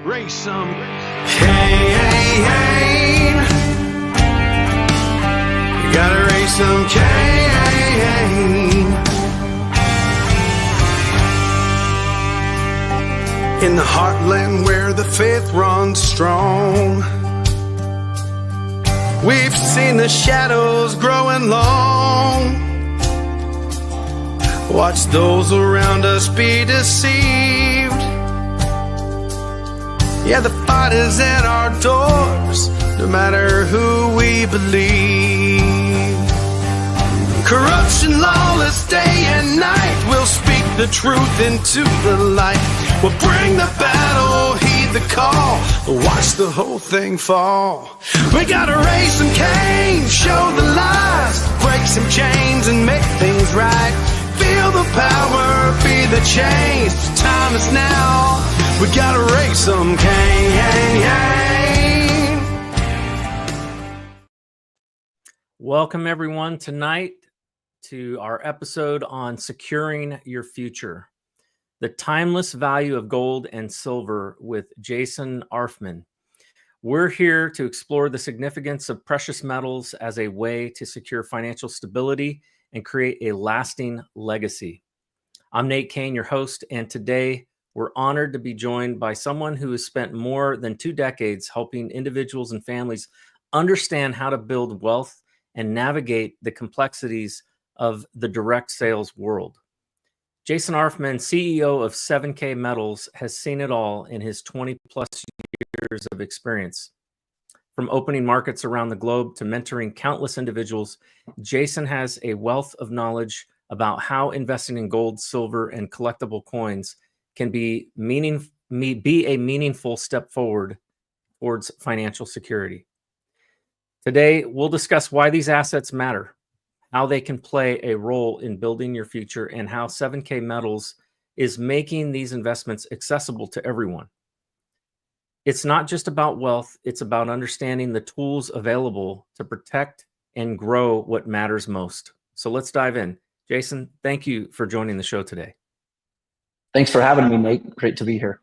Raise some Cain. You gotta raise some Cain. In the heartland where the faith runs strong, we've seen the shadows growing long. Watch those around us be deceived. Yeah, the fight is at our doors, no matter who we believe. Corruption, lawless day and night, we'll speak the truth into the light. We'll bring the battle, heed the call, watch the whole thing fall. We gotta raise some Cain, show the lies, break some chains and make things right. Feel the power, be the change, time is now. We gotta raise some Cain. Welcome everyone tonight to our episode on securing your future. The timeless value of gold and silver with Jayson Arfmann. We're here to explore the significance of precious metals as a way to secure financial stability and create a lasting legacy. I'm Nate Cain, your host, and today we're honored to be joined by someone who has spent more than 2 decades helping individuals and families understand how to build wealth and navigate the complexities of the direct sales world. Jayson Arfmann, CEO of 7K Metals, has seen it all in his 20 plus years of experience. From opening markets around the globe to mentoring countless individuals, Jayson has a wealth of knowledge about how investing in gold, silver, and collectible coins can be a meaningful step forward towards financial security. Today, we'll discuss why these assets matter, how they can play a role in building your future, and how 7K Metals is making these investments accessible to everyone. It's not just about wealth, it's about understanding the tools available to protect and grow what matters most. So let's dive in. Jayson, thank you for joining the show today. Thanks for having me, Nate. Great to be here.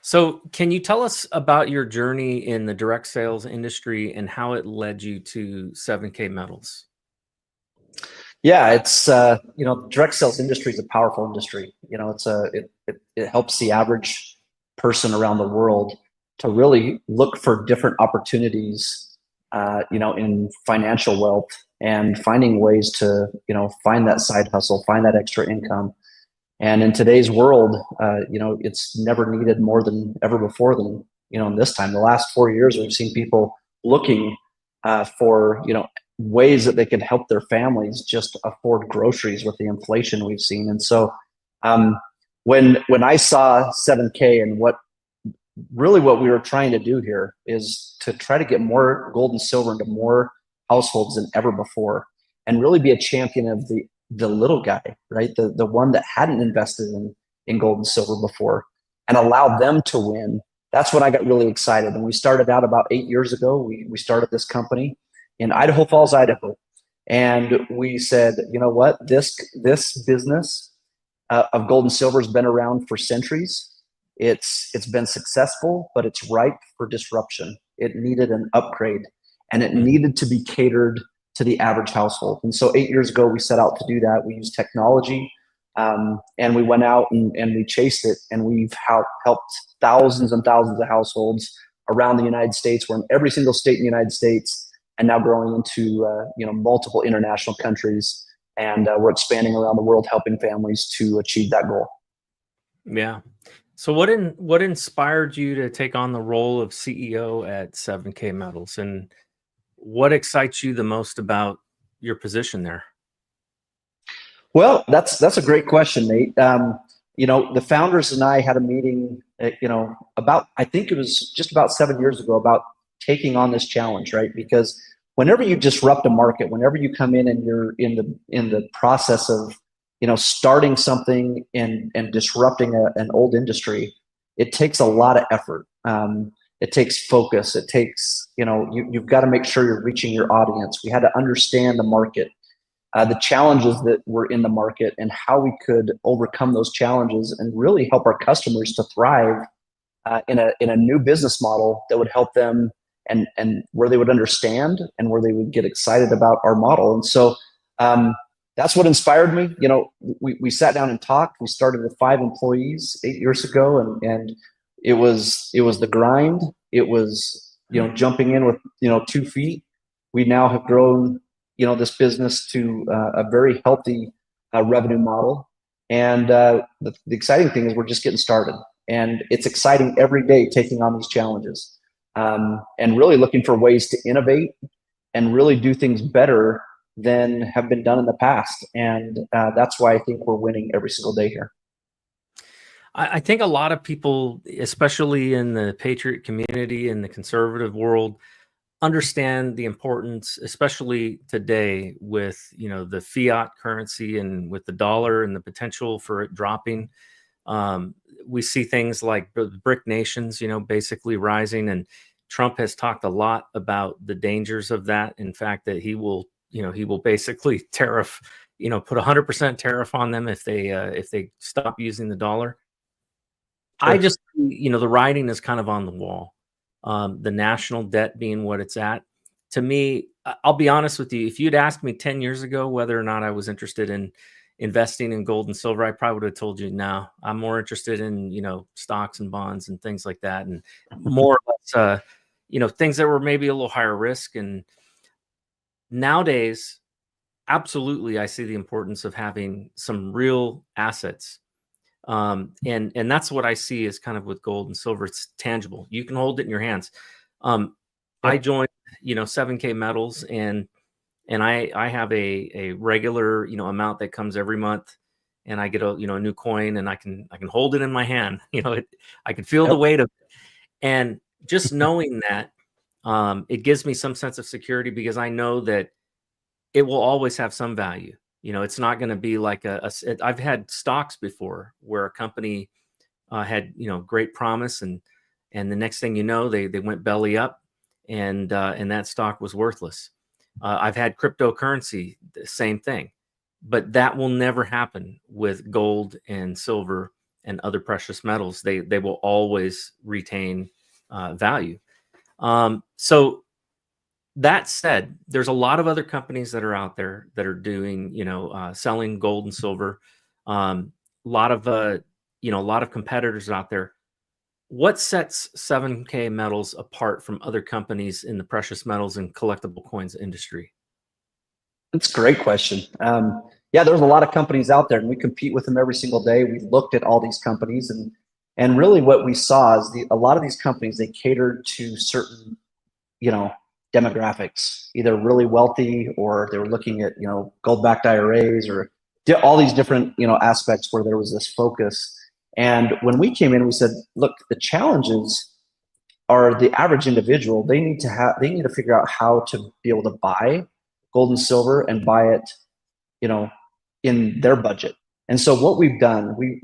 So can you tell us about your journey in the direct sales industry and how it led you to 7K Metals? Yeah, it's direct sales industry is a powerful industry. It helps the average person around the world to really look for different opportunities, in financial wealth and finding ways to, find that side hustle, find that extra income. And in today's world, it's never needed more than ever before than, in this time. The last 4 years, we've seen people looking for, ways that they can help their families just afford groceries with the inflation we've seen. And so when I saw 7K and what we were trying to do here is to try to get more gold and silver into more households than ever before and really be a champion of the little guy, right? The one that hadn't invested in gold and silver before and allow them to win. That's when I got really excited. And we started out about 8 years ago. We started this company in Idaho Falls, Idaho. And we said, you know what, this business of gold and silver has been around for centuries. It's been successful, but it's ripe for disruption. It needed an upgrade and it needed to be catered to the average household. And so 8 years ago, we set out to do that. We used technology and we went out and we chased it, and we've helped thousands and thousands of households around the United States. We're in every single state in the United States and now growing into multiple international countries. And we're expanding around the world, helping families to achieve that goal. Yeah. So what inspired you to take on the role of CEO at 7K Metals, and what excites you the most about your position there? Well, that's a great question, Nate. The founders and I had a meeting, about, I think it was just about 7 years ago, about taking on this challenge, right? Because whenever you disrupt a market, whenever you come in and you're in the process of, starting something and disrupting an old industry, it takes a lot of effort. It takes focus. It takes, you've got to make sure you're reaching your audience. We had to understand the market. the challenges that were in the market and how we could overcome those challenges and really help our customers to thrive in a new business model that would help them, and where they would understand and where they would get excited about our model. And so that's what inspired me. You know, we sat down and talked. We started with 5 employees 8 years ago, and it was the grind. It was, you know, jumping in with, you know, 2 feet. We now have grown, you know, this business to a very healthy revenue model. And the exciting thing is we're just getting started, and it's exciting every day taking on these challenges, and really looking for ways to innovate and really do things better than have been done in the past. And that's why I think we're winning every single day here. I think a lot of people, especially in the patriot community and the conservative world, understand the importance, especially today with, you know, the fiat currency and with the dollar and the potential for it dropping. We see things like the BRIC nations, you know, basically rising, and Trump has talked a lot about the dangers of that. In fact, that he will basically tariff, you know, put 100% tariff on them if they stop using the dollar. Sure. I just, you know, the writing is kind of on the wall. The national debt being what it's at. To me, I'll be honest with you, if you'd asked me 10 years ago whether or not I was interested in investing in gold and silver, I probably would have told you, no, I'm more interested in, you know, stocks and bonds and things like that, and more or less, you know, things that were maybe a little higher risk. And nowadays, absolutely, I see the importance of having some real assets. And that's what I see is kind of with gold and silver. It's tangible. You can hold it in your hands. I joined, you know, 7K Metals, and I have a regular, you know, amount that comes every month, and I get a, you know, a new coin, and I can hold it in my hand. You know, I can feel the weight of it. And just knowing that, it gives me some sense of security, because I know that it will always have some value. You know, it's not going to be like I've had stocks before where a company had, you know, great promise, and the next thing you know, they went belly up, and that stock was worthless. I've had cryptocurrency, the same thing, but that will never happen with gold and silver and other precious metals. They will always retain value. So that said, there's a lot of other companies that are out there that are doing, you know, selling gold and silver. A lot of competitors out there. What sets 7K Metals apart from other companies in the precious metals and collectible coins industry? That's a great question. Yeah, there's a lot of companies out there, and we compete with them every single day. We looked at all these companies, and really what we saw is a lot of these companies, they catered to certain, you know, demographics, either really wealthy, or they were looking at, you know, gold-backed IRAs, or all these different, you know, aspects where there was this focus. And when we came in, we said, look, the challenges are the average individual. They need to figure out how to be able to buy gold and silver and buy it, you know, in their budget. And so what we've done, we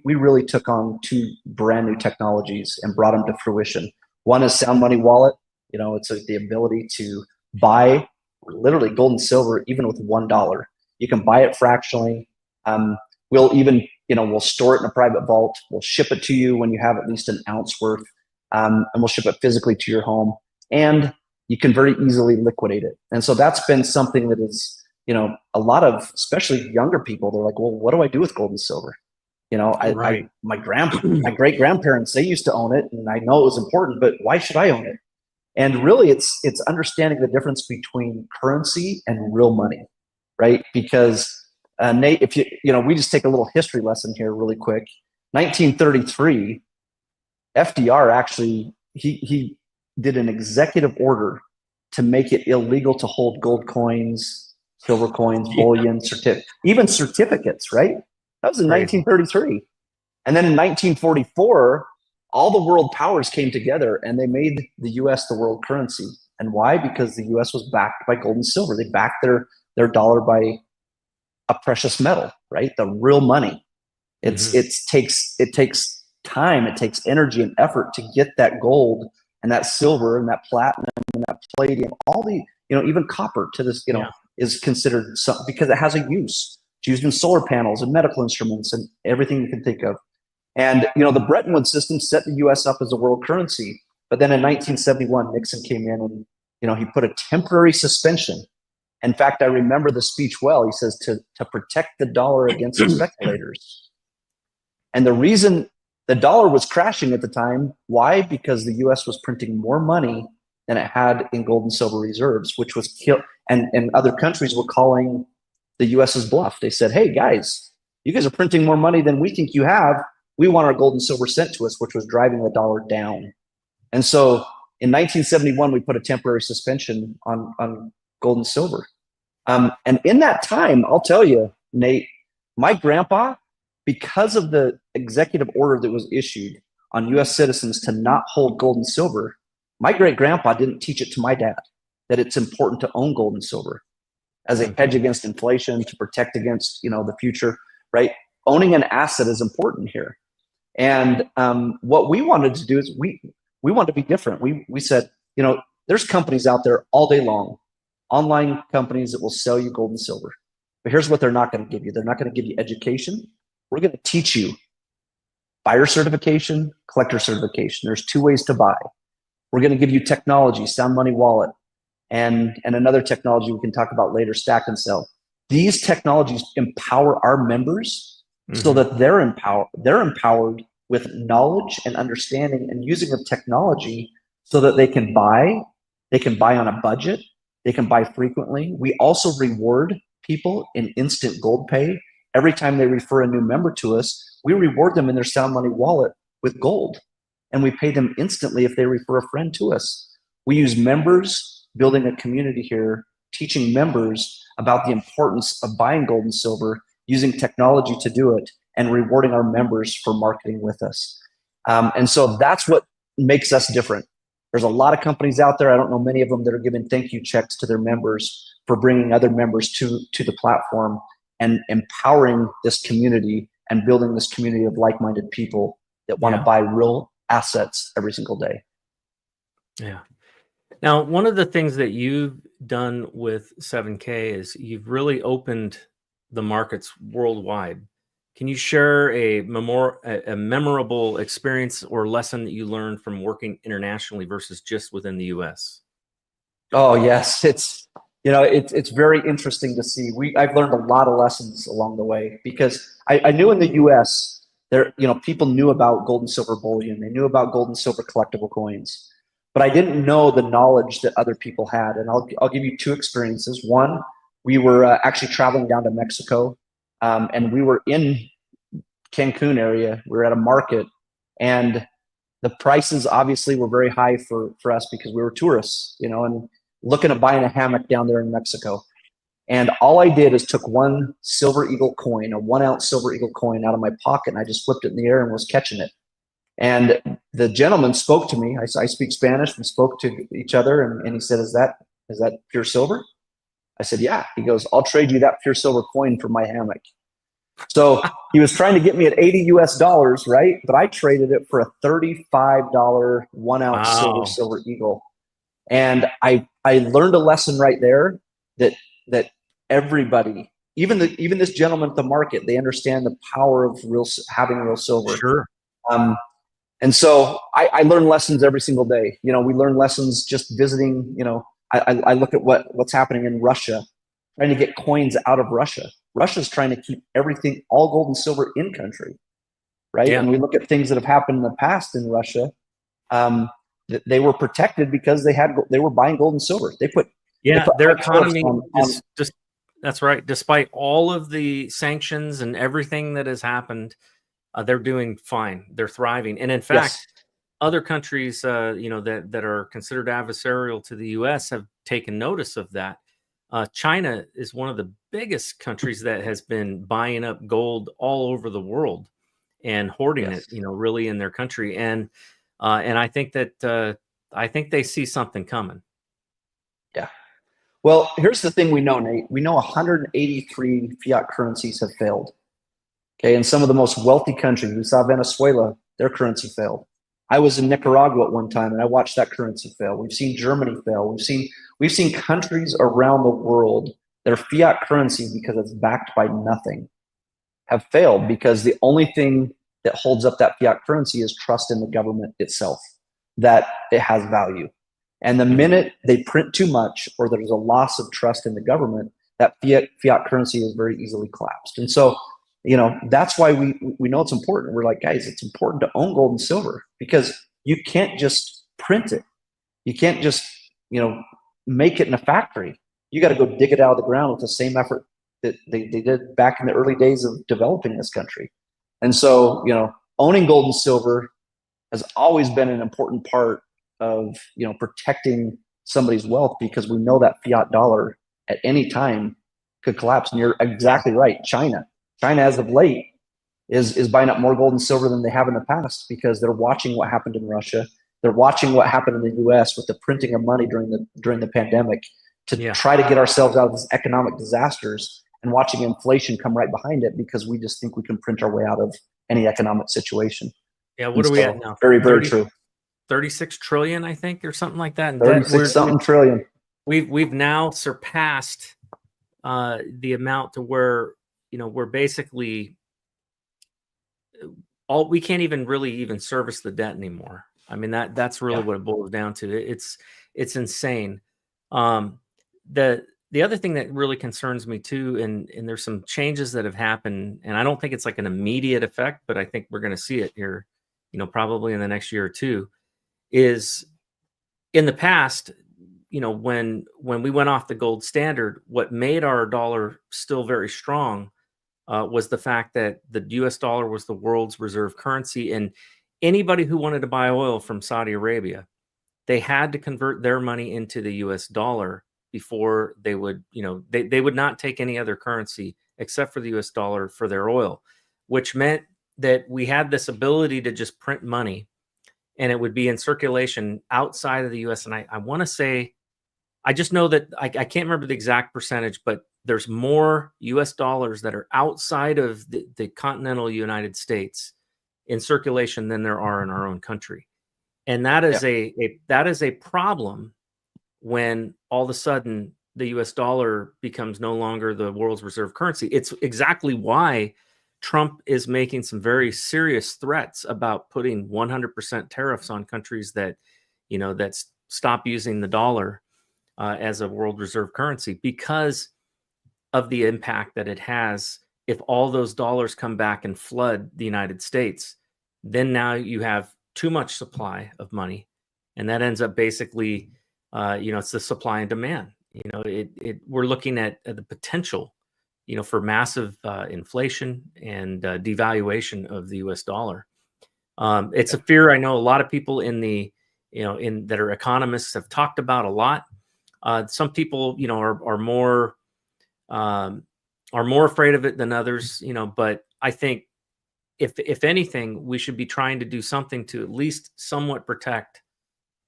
really took on 2 brand new technologies and brought them to fruition. One is Sound Money Wallet. You know, it's the ability to buy literally gold and silver even with $1. You can buy it fractionally. We'll even, you know, we'll store it in a private vault. We'll ship it to you when you have at least an ounce worth, and we'll ship it physically to your home. And you can very easily liquidate it. And so that's been something that is, you know, a lot of, especially younger people, they're like, well, what do I do with gold and silver? You know, my great grandparents, they used to own it, and I know it was important, but why should I own it? And really, it's understanding the difference between currency and real money, right? Because Nate, if you know, we just take a little history lesson here really quick. 1933, FDR actually he did an executive order to make it illegal to hold gold coins, silver coins, bullion, even certificates, right? That was in 1933. And then in 1944, all the world powers came together and they made the US the world currency. And why? Because the US was backed by gold and silver. They backed their dollar by a precious metal, right? The real money. It takes time, it takes energy and effort to get that gold and that silver and that platinum and that palladium, all the, you know, even copper to this, you know, is considered because it has a use. It's used in solar panels and medical instruments and everything you can think of. And, the Bretton Woods system set the US up as a world currency. But then in 1971, Nixon came in and, he put a temporary suspension. In fact, I remember the speech well. He says to protect the dollar against speculators. And the reason the dollar was crashing at the time, why? Because the US was printing more money than it had in gold and silver reserves, which was killed. And other countries were calling the US's bluff. They said, hey, guys, you guys are printing more money than we think you have. We want our gold and silver sent to us, which was driving the dollar down. And so in 1971, we put a temporary suspension on gold and silver. And in that time, I'll tell you, Nate, my grandpa, because of the executive order that was issued on US citizens to not hold gold and silver, my great grandpa didn't teach it to my dad that it's important to own gold and silver as a hedge against inflation, to protect against, the future, right? Owning an asset is important here. And what we wanted to do is we wanted to be different. We said, there's companies out there all day long, online companies that will sell you gold and silver. But here's what they're not going to give you. They're not going to give you education. We're going to teach you buyer certification, collector certification. There's 2 ways to buy. We're going to give you technology, Sound Money Wallet, and another technology we can talk about later, Stack and Sell. These technologies empower our members so that they're empowered with knowledge and understanding and using of technology so that they can buy on a budget, they can buy frequently. We also reward people in instant gold pay. Every time they refer a new member to us, we reward them in their Sound Money Wallet with gold, and we pay them instantly if they refer a friend to us. We use members, building a community here, teaching members about the importance of buying gold and silver, using technology to do it, and rewarding our members for marketing with us. And so that's what makes us different. There's a lot of companies out there, I don't know many of them, that are giving thank you checks to their members for bringing other members to the platform and empowering this community and building this community of like-minded people that want to buy real assets every single day. Yeah. Now, one of the things that you've done with 7K is you've really opened the markets worldwide. Can you share a memorable experience or lesson that you learned from working internationally versus just within the US? Oh, yes. It's very interesting to see. I've learned a lot of lessons along the way because I knew in the US there, people knew about gold and silver bullion. They knew about gold and silver collectible coins, but I didn't know the knowledge that other people had. And I'll give you 2 experiences. One, we were actually traveling down to Mexico, and we were in Cancun area. We were at a market, and the prices obviously were very high for us because we were tourists, and looking at buying a hammock down there in Mexico. And all I did is took one silver eagle coin, a 1 ounce silver eagle coin, out of my pocket, and I just flipped it in the air and was catching it. And the gentleman spoke to me. I speak Spanish. We spoke to each other, and he said, is that pure silver? I said, yeah. He goes, I'll trade you that pure silver coin for my hammock. So he was trying to get me at $80 US, right? But I traded it for a $35 1 ounce silver eagle. And I learned a lesson right there that everybody, even this gentleman at the market, they understand the power of having real silver. Sure. And so I learn lessons every single day. We learn lessons just visiting. I look at what's happening in Russia, trying to get coins out of Russia. Russia's trying to keep everything, all gold and silver, in country, right? Yeah. And we look at things that have happened in the past in Russia. They were protected because they were buying gold and silver. Their economy is just, that's right. Despite all of the sanctions and everything that has happened, they're doing fine. They're thriving. And in fact, other countries, that are considered adversarial to the U.S. have taken notice of that. China is one of the biggest countries that has been buying up gold all over the world and hoarding it, really in their country. And I think that I think they see something coming. Yeah. Well, here's the thing we know, Nate. We know 183 fiat currencies have failed. Okay, and some of the most wealthy countries, we saw Venezuela, their currency failed. I was in Nicaragua at one time, and I watched that currency fail. We've seen Germany fail. We've seen countries around the world their fiat currency, because it's backed by nothing, have failed because the only thing that holds up that fiat currency is trust in the government itself, that it has value. And the minute they print too much or there's a loss of trust in the government, that fiat currency is very easily collapsed. And so, that's why we know it's important. We're like, guys, it's important to own gold and silver because you can't just print it. You can't just, make it in a factory. You got to go dig it out of the ground with the same effort that they did back in the early days of developing this country. And so, owning gold and silver has always been an important part of, protecting somebody's wealth, because we know that fiat dollar at any time could collapse. And you're exactly right. China, as of late, is buying up more gold and silver than they have in the past because they're watching what happened in Russia. They're watching what happened in the U.S. with the printing of money during the pandemic to try to get ourselves out of these economic disasters, and watching inflation come right behind it because we just think we can print our way out of any economic situation. Yeah, what are we at now? Very, very true. 36 trillion, I think, or something like that. 36 something trillion. We've now surpassed the amount to where, we're basically we can't even really service the debt anymore. I mean, that's really what it boils down to. It's insane. The other thing that really concerns me too, and there's some changes that have happened, and I don't think it's like an immediate effect, but I think we're going to see it here, probably in the next year or two, is in the past, when we went off the gold standard, what made our dollar still very strong was the fact that the US dollar was the world's reserve currency, and anybody who wanted to buy oil from Saudi Arabia, they had to convert their money into the US dollar before they would, they would not take any other currency except for the US dollar for their oil, which meant that we had this ability to just print money and it would be in circulation outside of the US. And I want to say, I just know that I can't remember the exact percentage, but there's more US dollars that are outside of the continental United States in circulation than there are in our own country. And that is that is a problem when all of a sudden the US dollar becomes no longer the world's reserve currency. It's exactly why Trump is making some very serious threats about putting 100% tariffs on countries that, that stop using the dollar as a world reserve currency, because of the impact that it has. If all those dollars come back and flood the United States, then now you have too much supply of money, and that ends up basically, it's the supply and demand. We're looking at the potential, for massive inflation and devaluation of the U.S. dollar. It's a fear I know a lot of people that are economists have talked about a lot. Some people, are more afraid of it than others, but I think if anything, we should be trying to do something to at least somewhat protect,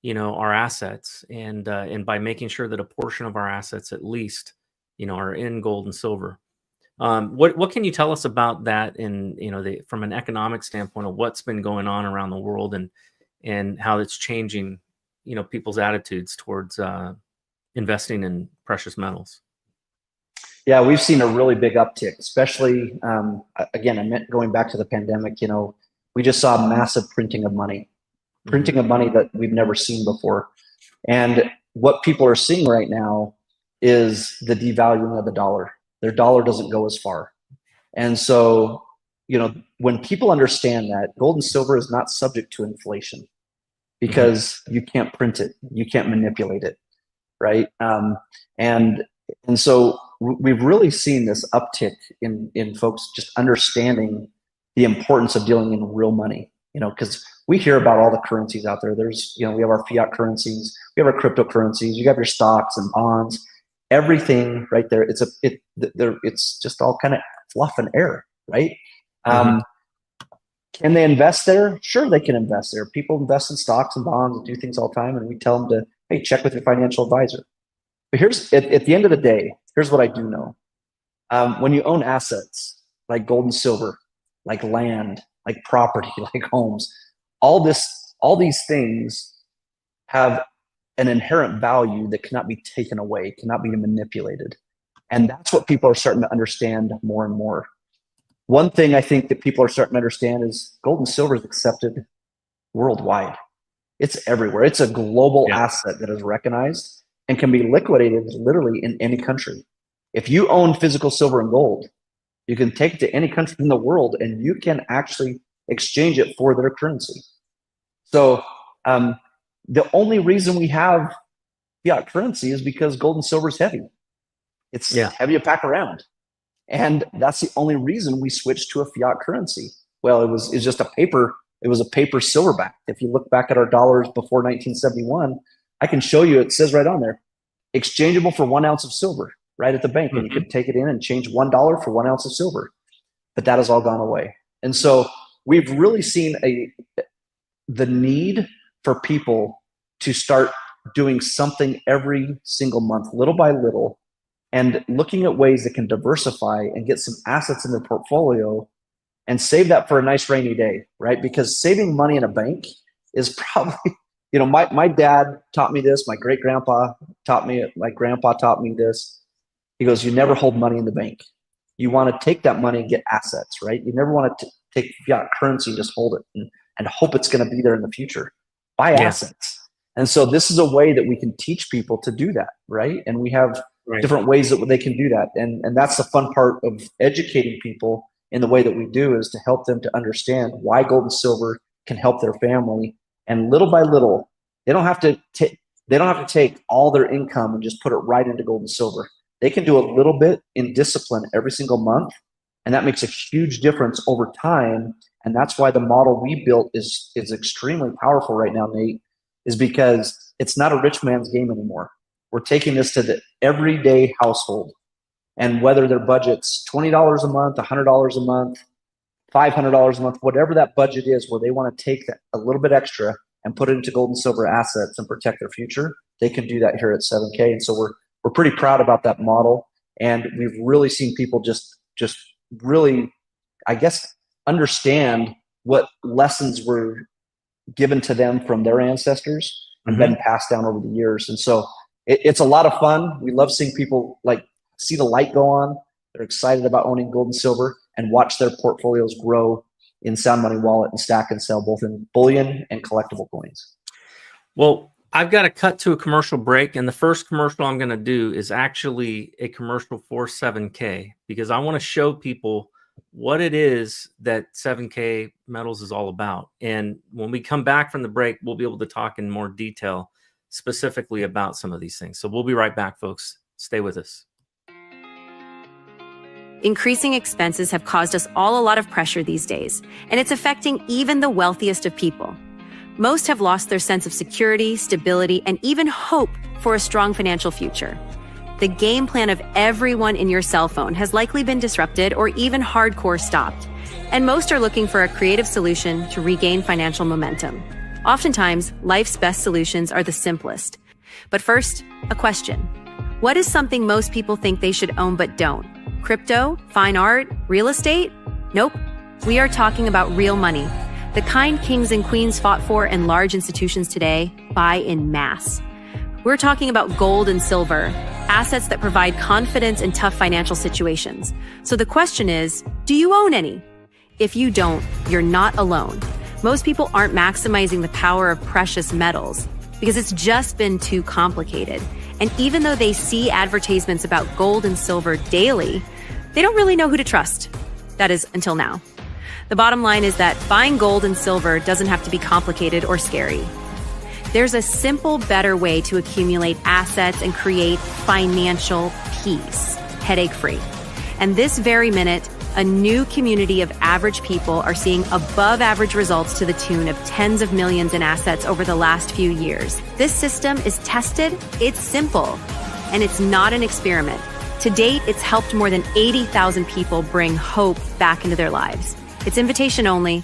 our assets, and by making sure that a portion of our assets at least, are in gold and silver. What can you tell us about that from an economic standpoint of what's been going on around the world and how it's changing, people's attitudes towards investing in precious metals? Yeah, we've seen a really big uptick, especially, again, I meant going back to the pandemic, we just saw massive printing of money that we've never seen before. And what people are seeing right now is the devaluing of the dollar. Their dollar doesn't go as far. And so, when people understand that gold and silver is not subject to inflation because you can't print it, you can't manipulate it, right? And so we've really seen this uptick in folks just understanding the importance of dealing in real money, because we hear about all the currencies out there. There's, we have our fiat currencies, we have our cryptocurrencies, you have your stocks and bonds, everything right there. It's just all kind of fluff and air, right? Can they invest there? Sure, they can invest there. People invest in stocks and bonds and do things all the time, and we tell them to, hey, check with your financial advisor. But here's, at the end of the day, here's what I do know. When you own assets like gold and silver, like land, like property, like homes, all these things have an inherent value that cannot be taken away, cannot be manipulated. And that's what people are starting to understand more and more. One thing I think that people are starting to understand is gold and silver is accepted worldwide. It's everywhere. It's a global asset that is recognized and can be liquidated literally in any country. If you own physical silver and gold, you can take it to any country in the world and you can actually exchange it for their currency. So the only reason we have fiat currency is because gold and silver is heavy. It's heavy to pack around. And that's the only reason we switched to a fiat currency. Well, it's just a paper. It was a paper silverback. If you look back at our dollars before 1971, I can show you, it says right on there, exchangeable for 1 ounce of silver right at the bank. And you could take it in and change $1 for 1 ounce of silver. But that has all gone away. And so we've really seen the need for people to start doing something every single month, little by little, and looking at ways that can diversify and get some assets in their portfolio and save that for a nice rainy day, right? Because saving money in a bank is probably, my dad taught me this, my great-grandpa taught me it, my grandpa taught me this. He goes, you never hold money in the bank. You want to take that money and get assets, right? You never want to take fiat currency and just hold it and hope it's going to be there in the future. Buy assets. And so this is a way that we can teach people to do that, right? And we have different ways that they can do that. And that's the fun part of educating people in the way that we do, is to help them to understand why gold and silver can help their family. And little by little, they don't have to take all their income and just put it right into gold and silver. They can do a little bit in discipline every single month. And that makes a huge difference over time. And that's why the model we built is extremely powerful right now, Nate, is because it's not a rich man's game anymore. We're taking this to the everyday household. And whether their budget's $20 a month, $100 a month, $500 a month, whatever that budget is, where they want to take a little bit extra and put it into gold and silver assets and protect their future, they can do that here at 7K. And so we're pretty proud about that model. And we've really seen people just really, I guess, understand what lessons were given to them from their ancestors and been passed down over the years. And so it's a lot of fun. We love seeing people see the light go on. They're excited about owning gold and silver and watch their portfolios grow in Sound Money Wallet and stack and sell both in bullion and collectible coins. Well, I've got to cut to a commercial break. And the first commercial I'm going to do is actually a commercial for 7K, because I want to show people what it is that 7K Metals is all about. And when we come back from the break, we'll be able to talk in more detail specifically about some of these things. So we'll be right back, folks. Stay with us. Increasing expenses have caused us all a lot of pressure these days, and it's affecting even the wealthiest of people. Most have lost their sense of security, stability, and even hope for a strong financial future. The game plan of everyone in your cell phone has likely been disrupted or even hardcore stopped, and most are looking for a creative solution to regain financial momentum. Oftentimes, life's best solutions are the simplest. But first, a question. What is something most people think they should own but don't? Crypto, fine art, real estate? Nope. We are talking about real money. The kind kings and queens fought for and large institutions today buy in mass. We're talking about gold and silver, assets that provide confidence in tough financial situations. So the question is, do you own any? If you don't, you're not alone. Most people aren't maximizing the power of precious metals because it's just been too complicated. And even though they see advertisements about gold and silver daily, they don't really know who to trust. That is, until now. The bottom line is that buying gold and silver doesn't have to be complicated or scary. There's a simple, better way to accumulate assets and create financial peace, headache-free. And this very minute, a new community of average people are seeing above-average results to the tune of tens of millions in assets over the last few years. This system is tested, it's simple, and it's not an experiment. To date, it's helped more than 80,000 people bring hope back into their lives. It's invitation only,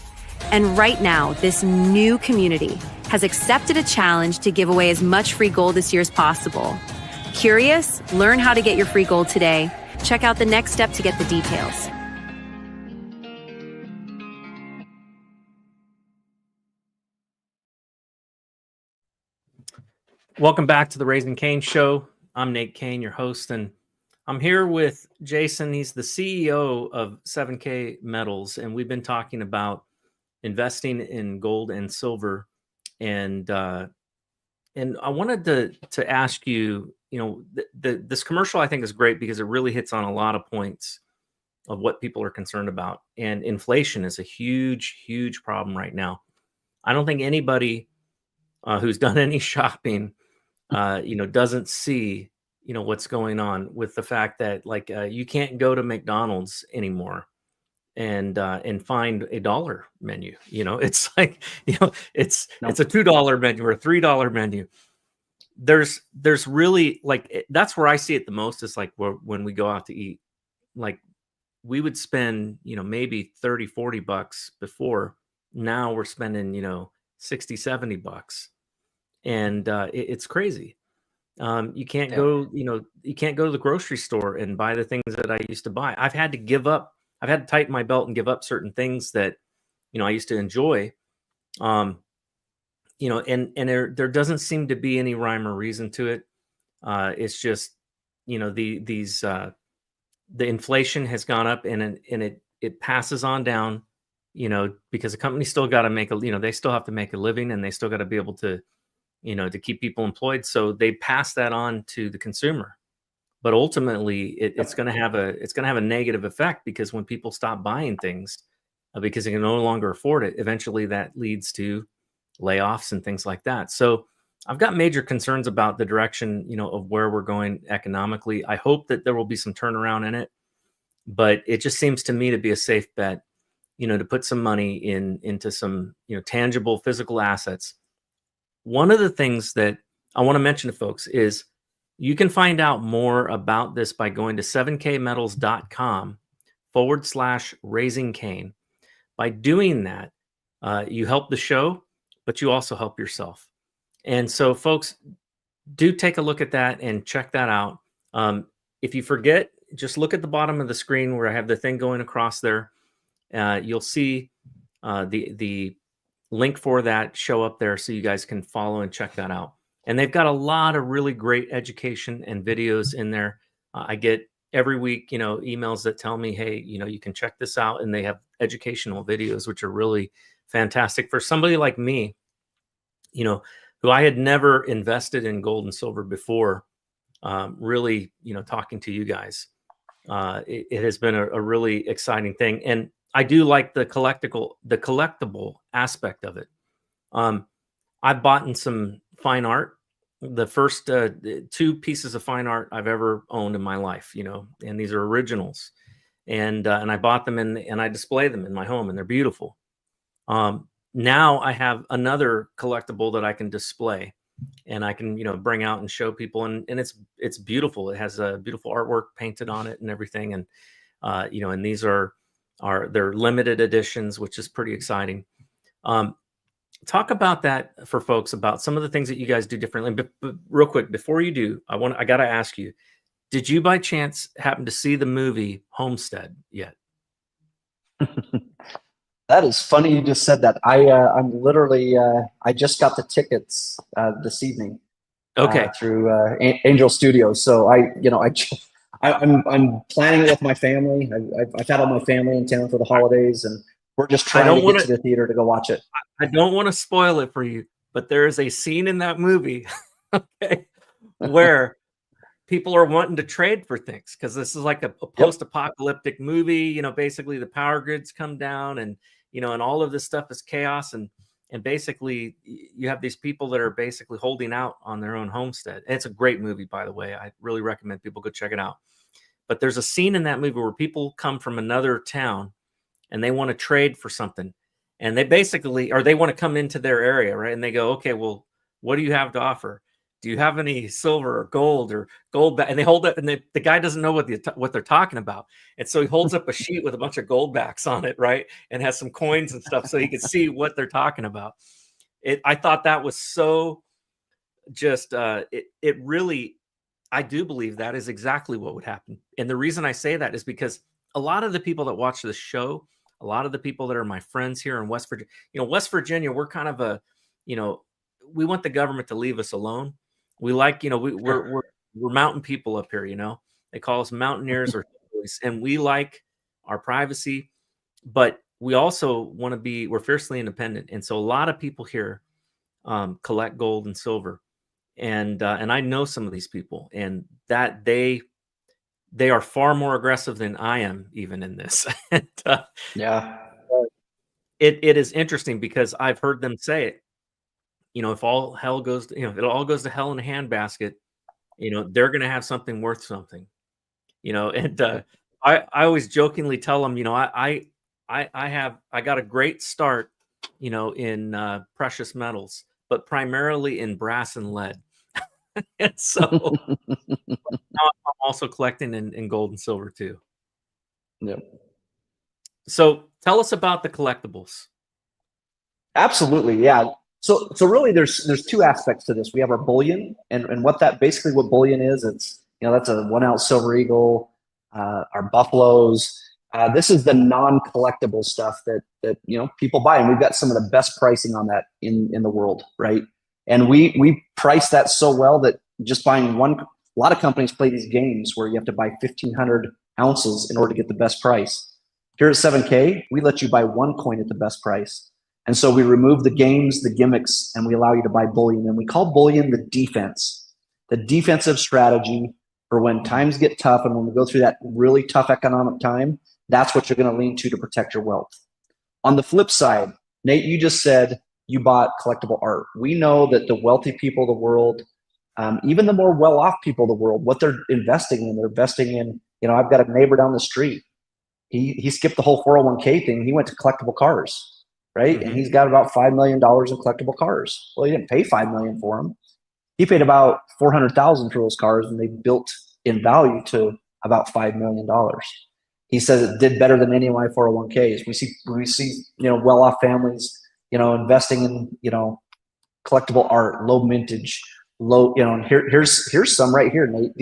and right now, this new community has accepted a challenge to give away as much free gold this year as possible. Curious? Learn how to get your free gold today. Check out the next step to get the details. Welcome back to the Raising Cain Show. I'm Nate Cain, your host, and I'm here with Jayson. He's the CEO of 7K Metals, and we've been talking about investing in gold and silver. And I wanted to ask you, this commercial I think is great because it really hits on a lot of points of what people are concerned about. And inflation is a huge, huge problem right now. I don't think anybody who's done any shopping, doesn't see, what's going on with the fact that you can't go to McDonald's anymore and find a dollar menu. It's like, it's No. it's a $2 menu or a $3 menu. There's really that's where I see it the most is like when we go out to eat, like we would spend, maybe 30, 40 bucks before. Now we're spending, 60, 70 bucks. And it's crazy. You can't go, you can't go to the grocery store and buy the things that I used to buy. I've had to tighten my belt and give up certain things that, I used to enjoy. And there doesn't seem to be any rhyme or reason to it. It's just, the inflation has gone up and it passes on down, because the company still got to make they still have to make a living and they still got to be able to, to keep people employed. So they pass that on to the consumer. But ultimately, it's going to have a negative effect because when people stop buying things because they can no longer afford it, eventually that leads to layoffs and things like that. So I've got major concerns about the direction, of where we're going economically. I hope that there will be some turnaround in it, but it just seems to me to be a safe bet, to put some money into some, tangible physical assets. One of the things that I want to mention to folks is you can find out more about this by going to 7kmetals.com/raising Cain. By doing that, you help the show, but you also help yourself. And so, folks, do take a look at that and check that out. If you forget, just look at the bottom of the screen where I have the thing going across there. You'll see the link for that show up there so you guys can follow and check that out. And they've got a lot of really great education and videos in there. I get every week, emails that tell me, hey, you can check this out. And they have educational videos, which are really fantastic for somebody like me, who I had never invested in gold and silver before. Really, talking to you guys, it has been a really exciting thing. And I do like the collectible aspect of it. I've bought in some fine art, the first 2 pieces of fine art I've ever owned in my life, and these are originals. And I bought them and I display them in my home and they're beautiful. Now I have another collectible that I can display and I can, bring out and show people. And it's beautiful. It has a beautiful artwork painted on it and everything. And, and these they're limited editions, which is pretty exciting. Talk about that for folks, about some of the things that you guys do differently. But real quick, before you do, I got to ask you, did you by chance happen to see the movie Homestead yet? That is funny you just said that. I'm literally I just got the tickets this evening. Okay. Through Angel Studios. So I'm planning it with my family. I've had all my family in town for the holidays, and we're just trying to get to the theater to go watch it. I don't want to spoil it for you, but there is a scene in that movie, okay, where people are wanting to trade for things because this is like a post-apocalyptic movie. Basically the power grids come down, and and all of this stuff is chaos, and basically you have these people that are basically holding out on their own homestead. And it's a great movie, by the way. I really recommend people go check it out. But there's a scene in that movie where people come from another town and they want to trade for something. And they basically, or they want to come into their area, right? And they go, okay, well, what do you have to offer? Do you have any silver or gold and they hold it, and the guy doesn't know what they're talking about. And so he holds up a sheet with a bunch of gold backs on it, right? And has some coins and stuff so he can see what they're talking about. I thought that was so just, it really, I do believe that is exactly what would happen. And the reason I say that is because a lot of the people that watch this show, a lot of the people that are my friends here in West Virginia, West Virginia, we're kind of we want the government to leave us alone. We like, we're mountain people up here, They call us mountaineers or hillbillies, and we like our privacy, but we also want to be, we're fiercely independent. And so a lot of people here collect gold and silver. And I know some of these people, and that they are far more aggressive than I am even in this. And, Yeah. it is interesting because I've heard them say it, if all hell goes to, if it all goes to hell in a handbasket, they're going to have something worth something, and I always jokingly tell them, I got a great start, in precious metals, but primarily in brass and lead. And so now I'm also collecting in gold and silver too. Yep. So tell us about the collectibles. Absolutely, yeah. So really, there's two aspects to this. We have our bullion, and what bullion is. It's that's a 1 ounce silver eagle, our buffaloes. This is the non-collectible stuff that people buy, and we've got some of the best pricing on that in the world, right? And we price that so well that just buying one. A lot of companies play these games where you have to buy 1,500 ounces in order to get the best price. Here at 7K, we let you buy one coin at the best price. And so we remove the games, the gimmicks, and we allow you to buy bullion. And we call bullion the defensive strategy for when times get tough and when we go through that really tough economic time. That's what you're going to lean to protect your wealth. On the flip side, Nate, you just said you bought collectible art. We know that the wealthy people of the world, even the more well-off people of the world, what they're investing in, I've got a neighbor down the street. He skipped the whole 401k thing. He went to collectible cars, right? Mm-hmm. And he's got about $5 million in collectible cars. Well, he didn't pay $5 million for them. He paid about $400,000 for those cars, and they built in value to about $5 million. He says it did better than any of my 401ks. We see well-off families, investing in, collectible art, low mintage, and here's some right here, Nate.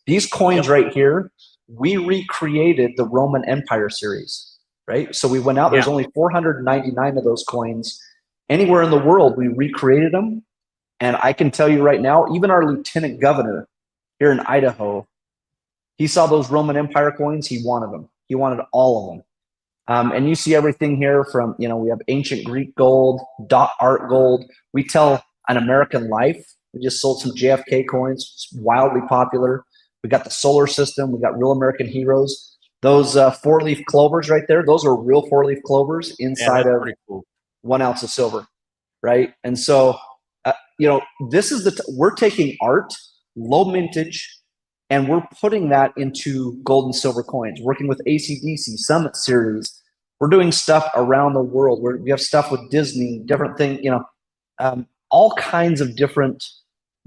These coins right here, we recreated the Roman Empire series, right? So we went out, there's only 499 of those coins. Anywhere in the world, we recreated them. And I can tell you right now, even our lieutenant governor here in Idaho, he saw those Roman Empire coins. He wanted them. He wanted all of them. And you see everything here from, we have ancient Greek gold, dot art gold. We tell an American life. We just sold some JFK coins. It's wildly popular. We got the solar system. We got real American heroes. Those 4-leaf clovers right there, those are real 4-leaf clovers inside of cool. 1 ounce of silver, right? And so, this is we're taking art, low mintage, and we're putting that into gold and silver coins, working with AC/DC, Summit Series. We're doing stuff around the world. We have stuff with Disney, different things, all kinds of different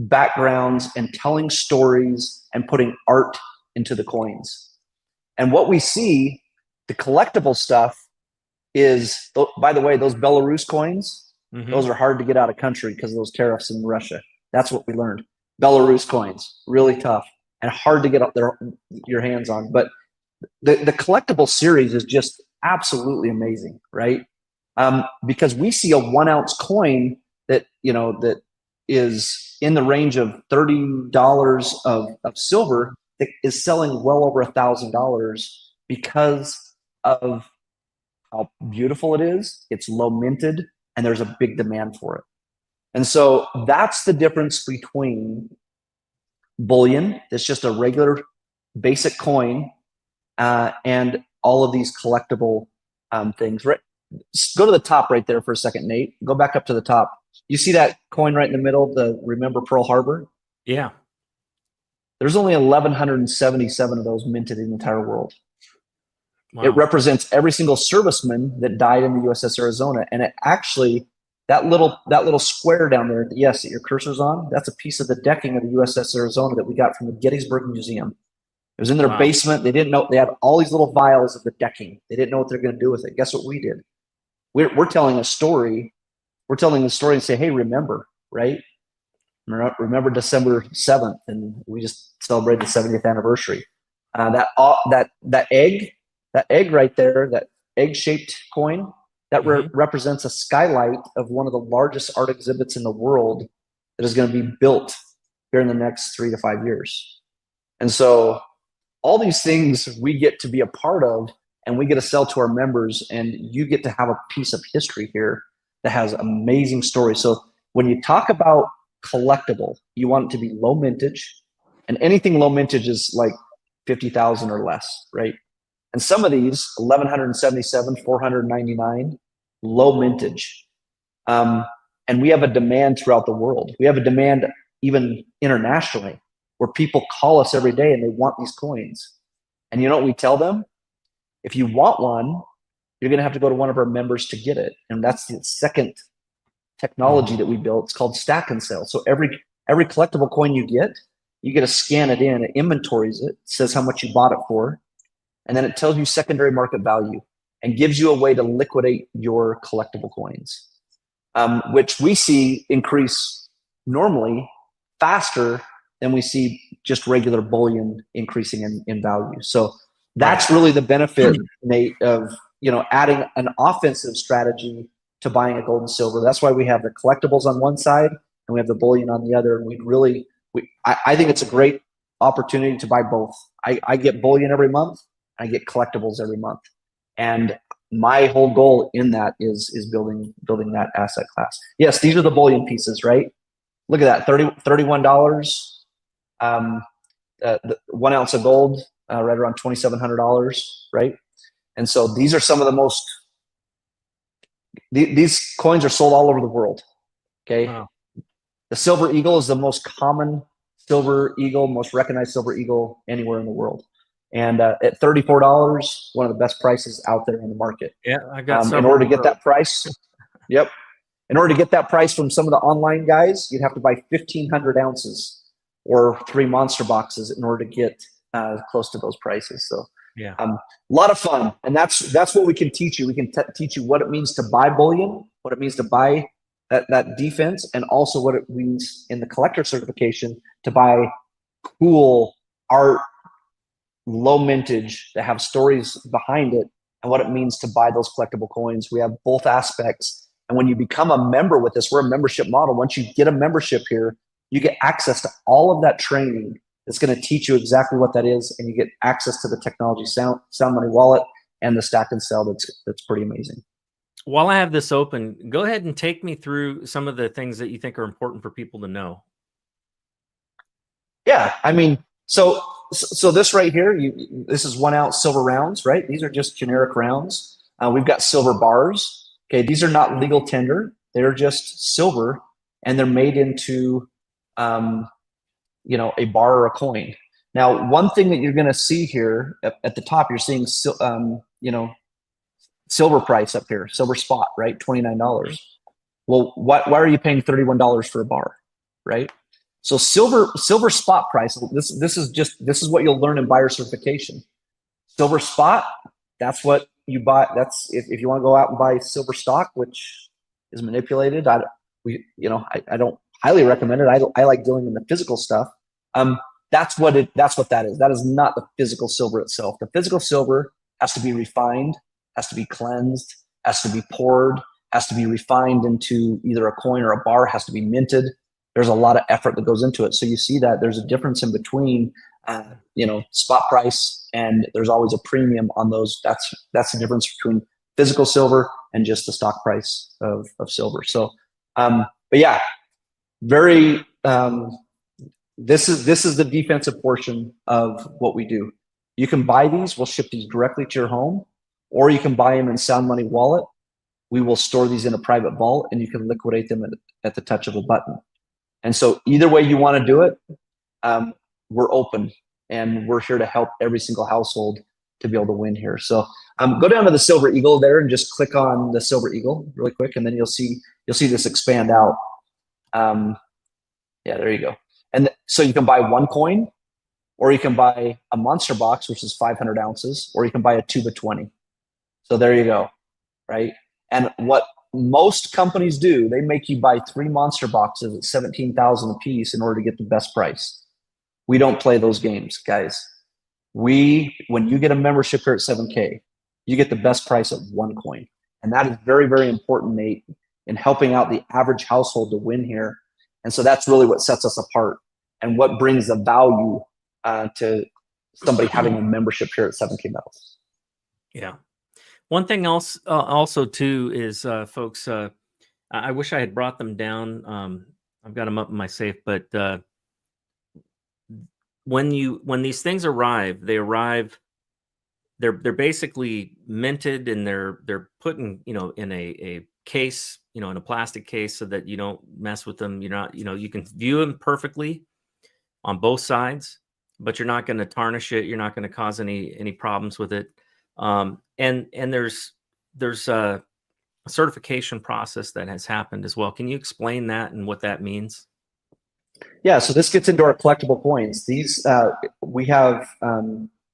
backgrounds and telling stories and putting art into the coins. And what we see, the collectible stuff is, by the way, those Belarus coins, those are hard to get out of country because of those tariffs in Russia. That's what we learned. Belarus coins, really tough and hard to get up there, your hands on. But the collectible series is just absolutely amazing, right? Because we see a 1 ounce coin that is in the range of $30 of silver that is selling well over $1,000 because of how beautiful it is. It's low minted, and there's a big demand for it. And so that's the difference between bullion, that's just a regular basic coin, and all of these collectible things. Right? Go to the top right there for a second, Nate. Go back up to the top. You see that coin right in the middle, the Remember Pearl Harbor? Yeah. There's only 1,177 of those minted in the entire world. Wow. It represents every single serviceman that died in the USS Arizona. And it actually, that little square down there, yes, that your cursor's on, that's a piece of the decking of the USS Arizona that we got from the Gettysburg Museum. It was in their basement. They didn't know, they had all these little vials of the decking. They didn't know what they're going to do with it. Guess what we did? We're telling a story. We're telling the story and say, hey, remember, right? Remember December 7th, and we just celebrated the 70th anniversary. That egg right there, that egg-shaped coin, that represents a skylight of one of the largest art exhibits in the world that is going to be built here in the next 3 to 5 years. And so all these things we get to be a part of, and we get to sell to our members, and you get to have a piece of history here that has amazing stories. So when you talk about collectible, you want it to be low mintage, and anything low mintage is like 50,000 or less, right? And some of these 1,177, 499, low mintage. And we have a demand throughout the world. We have a demand even internationally, where people call us every day and they want these coins. And you know what we tell them? If you want one, you're going to have to go to one of our members to get it. And that's the second technology that we built. It's called stack and sell. So every collectible coin you get to scan it in, it inventories it, says how much you bought it for, and then it tells you secondary market value and gives you a way to liquidate your collectible coins, which we see increase normally faster than we see just regular bullion increasing in value. So that's really the benefit, Nate, of adding an offensive strategy to buying a gold and silver. That's why we have the collectibles on one side and we have the bullion on the other. And I think it's a great opportunity to buy both. I get bullion every month. I get collectibles every month. And my whole goal in that is building that asset class. Yes, these are the bullion pieces, right? Look at that, $31. The 1 ounce of gold, right around $2,700, right? And so these are some of the most. These coins are sold all over the world. Okay, wow. The silver eagle is the most common silver eagle, most recognized silver eagle anywhere in the world. And at $34, one of the best prices out there in the market. Yeah, I got in order to get that price. Yep. In order to get that price from some of the online guys, you'd have to buy 1,500 ounces or 3 monster boxes in order to get close to those prices. So yeah, a lot of fun. And that's what we can teach you. We can teach you what it means to buy bullion, what it means to buy that defense, and also what it means in the collector certification to buy cool art, low mintage that have stories behind it, and what it means to buy those collectible coins. We have both aspects. And when you become a member with us, we're a membership model. Once you get a membership here, you get access to all of that training. It's going to teach you exactly what that is, and you get access to the technology, Sound Money Wallet, and the stack and sell. That's pretty amazing. While I have this open, go ahead and take me through some of the things that you think are important for people to know. Yeah, I mean, so this right here, this is 1 ounce silver rounds, right? These are just generic rounds. We've got silver bars. Okay, these are not legal tender. They're just silver, and they're made into a bar or a coin. Now, one thing that you're going to see here at the top, you're seeing silver price up here, silver spot, right? $29. Well, why are you paying $31 for a bar, right? So silver spot price. This is what you'll learn in buyer certification. Silver spot, that's what you buy. That's if you want to go out and buy silver stock, which is manipulated. I don't highly recommend it. I like dealing in the physical stuff. That's what that is. That is not the physical silver itself. The physical silver has to be refined, has to be cleansed, has to be poured, has to be refined into either a coin or a bar, has to be minted. There's a lot of effort that goes into it. So you see that there's a difference in between, spot price, and there's always a premium on those. That's the difference between physical silver and just the stock price of silver. So, but yeah, very. This is the defensive portion of what we do. You can buy these. We'll ship these directly to your home, or you can buy them in Sound Money Wallet. We will store these in a private vault, and you can liquidate them at the touch of a button. And so either way you want to do it, we're open, and we're here to help every single household to be able to win here. So go down to the Silver Eagle there and just click on the Silver Eagle really quick, and then you'll see this expand out. Yeah, there you go. And so you can buy one coin, or you can buy a monster box, which is 500 ounces, or you can buy a tube of 20. So there you go, right? And what most companies do, they make you buy 3 monster boxes at $17,000 a piece in order to get the best price. We don't play those games, guys. When you get a membership here at 7K, you get the best price at one coin. And that is very, very important, Nate, in helping out the average household to win here. And so that's really what sets us apart and what brings the value to somebody having a membership here at 7K Metals. Yeah. One thing else, also too, is folks. I wish I had brought them down. I've got them up in my safe, but when these things arrive, they're basically minted, and they're put in in a case, in a plastic case, so that you don't mess with them. You're not, you can view them perfectly on both sides, but you're not going to tarnish it. You're not going to cause any problems with it. And there's a certification process that has happened as well. Can you explain that and what that means? Yeah, so this gets into our collectible coins. These we have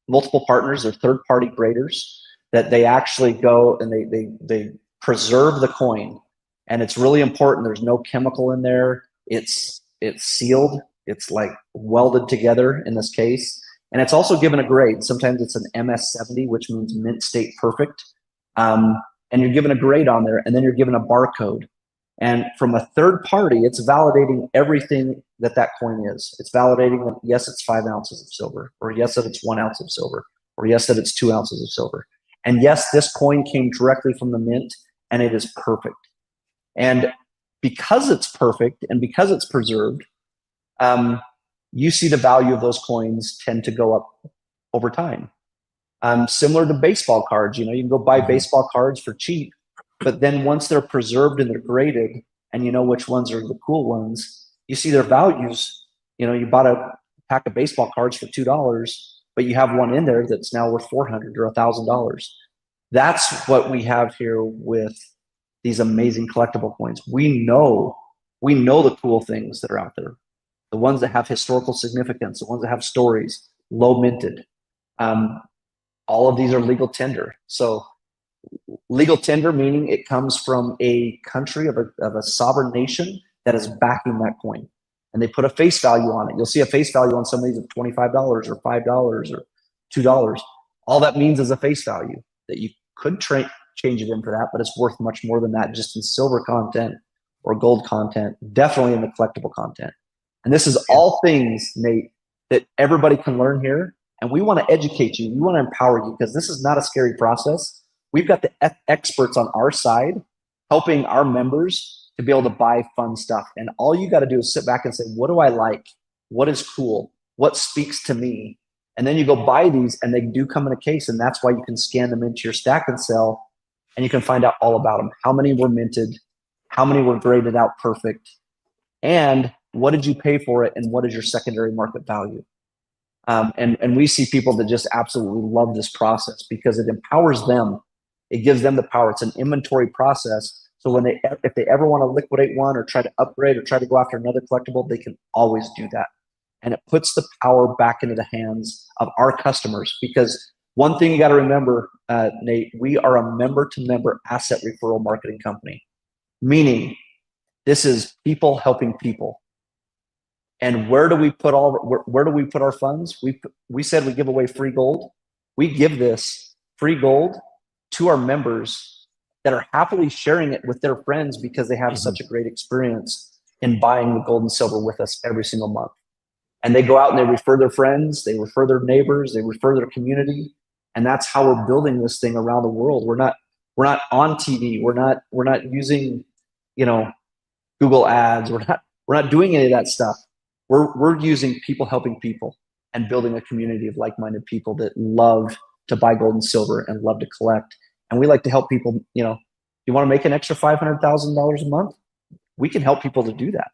multiple partners or third-party graders that they actually go and they preserve the coin, and it's really important. There's no chemical in there. It's sealed. It's like welded together in this case, and it's also given a grade. Sometimes it's an MS70, which means mint state perfect, and you're given a grade on there, and then you're given a barcode. And from a third party, it's validating everything that coin is. It's validating that, yes, it's 5 ounces of silver, or yes, that it's 1 ounce of silver, or yes, that it's 2 ounces of silver. And yes, this coin came directly from the mint, and it is perfect. And because it's perfect and because it's preserved, you see the value of those coins tend to go up over time. Similar to baseball cards, you can go buy baseball cards for cheap, but then once they're preserved and they're graded, and you know which ones are the cool ones, you see their values. You bought a pack of baseball cards for $2, but you have one in there that's now worth $400 or $1,000. That's what we have here with these amazing collectible coins. We know the cool things that are out there, the ones that have historical significance, the ones that have stories, low minted. All of these are legal tender. So legal tender meaning it comes from a country of a sovereign nation that is backing that coin, and they put a face value on it. You'll see a face value on some of these of $25 or $5 or $2. All that means is a face value that you could change it in for that, but it's worth much more than that just in silver content or gold content, definitely in the collectible content. And this is all things, Nate, that everybody can learn here. And we want to educate you. We want to empower you, because this is not a scary process. We've got the experts on our side helping our members to be able to buy fun stuff. And all you got to do is sit back and say, what do I like? What is cool? What speaks to me? And then you go buy these, and they do come in a case. And that's why you can scan them into your stack and sell, and you can find out all about them. How many were minted? How many were graded out perfect? And what did you pay for it? And what is your secondary market value? And we see people that just absolutely love this process because it empowers them. It gives them the power. It's an inventory process. So if they ever want to liquidate one or try to upgrade or try to go after another collectible, they can always do that. And it puts the power back into the hands of our customers. Because one thing you got to remember, Nate, we are a member-to-member asset referral marketing company, meaning this is people helping people. And where do we put our funds? We said we give away free gold. We give this free gold to our members that are happily sharing it with their friends because they have such a great experience in buying the gold and silver with us every single month. And they go out and they refer their friends, they refer their neighbors, they refer their community. And that's how we're building this thing around the world. We're not on TV. We're not using, Google ads. We're not doing any of that stuff. We're using people helping people and building a community of like-minded people that love to buy gold and silver and love to collect. And we like to help people, you want to make an extra $500,000 a month? We can help people to do that.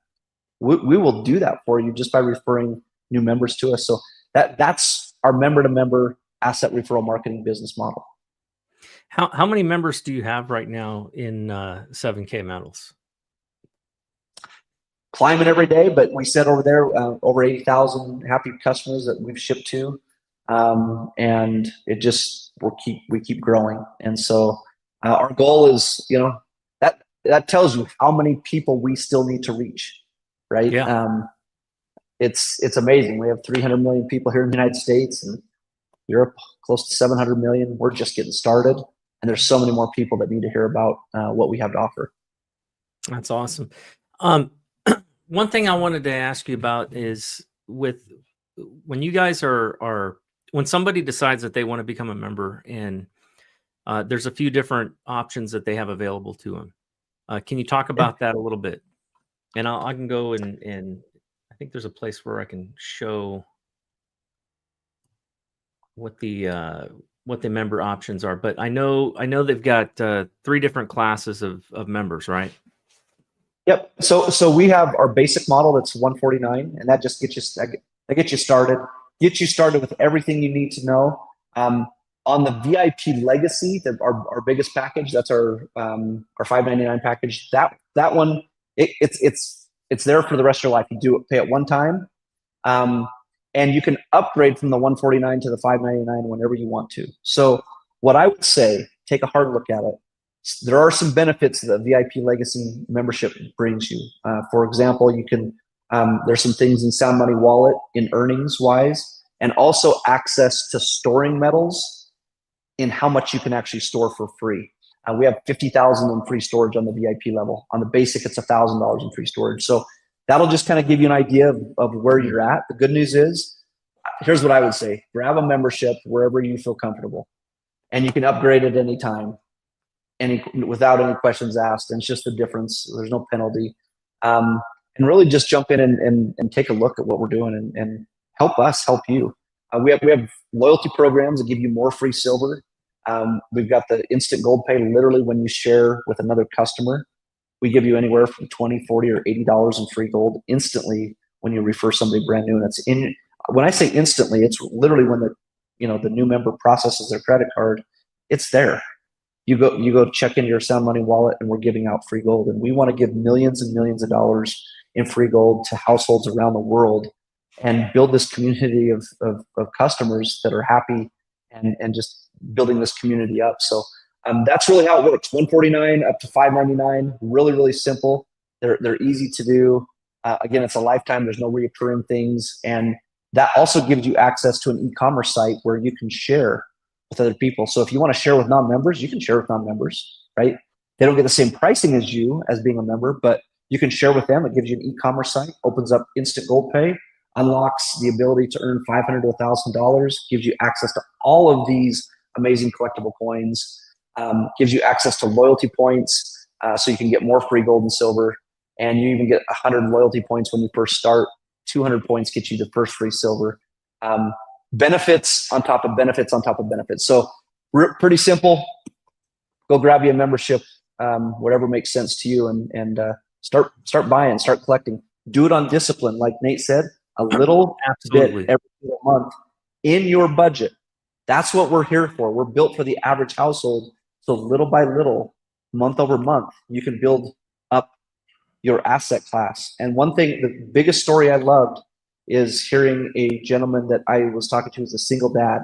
We will do that for you just by referring new members to us. So that's our member-to-member asset referral marketing business model. How many members do you have right now in 7K Metals? Climbing every day, but we said over there over 80,000 happy customers that we've shipped to, and it just we keep growing. And so our goal is, that tells you how many people we still need to reach, right? Yeah. It's amazing. We have 300 million people here in the United States, and Europe close to 700 million. We're just getting started, and there's so many more people that need to hear about what we have to offer. That's awesome. One thing I wanted to ask you about is when you guys are when somebody decides that they want to become a member, and there's a few different options that they have available to them. Can you talk about that a little bit? And I can go and I think there's a place where I can show what the member options are. But I know they've got 3 different classes of members, right? Yep. So we have our basic model that's $149, and that just gets you started. Get you started with everything you need to know. On the VIP Legacy, our biggest package, that's our $599 package. That one, it's there for the rest of your life. You pay it one time, and you can upgrade from the $149 to the $599 whenever you want to. So what I would say, take a hard look at it. There are some benefits that VIP Legacy membership brings you. For example, you can there's some things in Sound Money Wallet in earnings wise, and also access to storing metals in how much you can actually store for free. We have $50,000 in free storage on the VIP level. On the basic, it's $1,000 in free storage. So that'll just kind of give you an idea of where you're at. The good news is, here's what I would say: grab a membership wherever you feel comfortable, and you can upgrade at any time, without any questions asked. And it's just the difference. There's no penalty. And really just jump in and take a look at what we're doing and help us help you. We have loyalty programs that give you more free silver. We've got the instant gold pay. Literally, when you share with another customer, we give you anywhere from $20, $40, or $80 in free gold instantly when you refer somebody brand new. And that's when I say instantly, it's literally when the new member processes their credit card, it's there. You go check into your Sound Money Wallet, and we're giving out free gold. And we want to give millions and millions of dollars in free gold to households around the world, and build this community of customers that are happy, and just building this community up. So that's really how it works. $149 up to $599. Really, really simple. They're easy to do. Again, it's a lifetime. There's no recurring things, and that also gives you access to an e-commerce site where you can share with other people. So if you want to share with non-members, you can share with non-members, right? They don't get the same pricing as you as being a member, but you can share with them. It gives you an e-commerce site, opens up instant gold pay, unlocks the ability to earn $500 to $1,000, gives you access to all of these amazing collectible coins, gives you access to loyalty points, so you can get more free gold and silver, and you even get 100 loyalty points when you first start. 200 points get you the first free silver. Benefits on top of benefits on top of benefits. So pretty simple. Go grab you a membership, whatever makes sense to you, and start buying, start collecting. Do it on discipline, like Nate said, a little bit every single month in your budget. That's what we're here for. We're built for the average household. So little by little, month over month, you can build up your asset class. And one thing, the biggest story I loved is hearing a gentleman that I was talking to, as a single dad,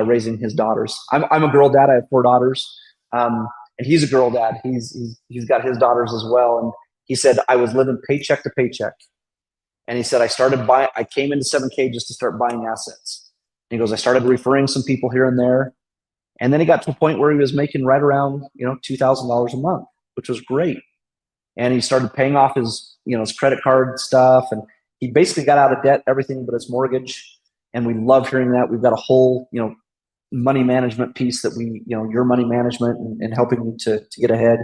raising his daughters. I'm a girl dad. I have 4 daughters, and he's a girl dad. He's got his daughters as well. And he said, I was living paycheck to paycheck. And he said, I came into 7K just to start buying assets. And he goes, I started referring some people here and there. And then he got to a point where he was making right around, $2,000 a month, which was great. And he started paying off his credit card stuff. And he basically got out of debt, everything but his mortgage. And we love hearing that. We've got a whole, money management piece that your money management and helping you to get ahead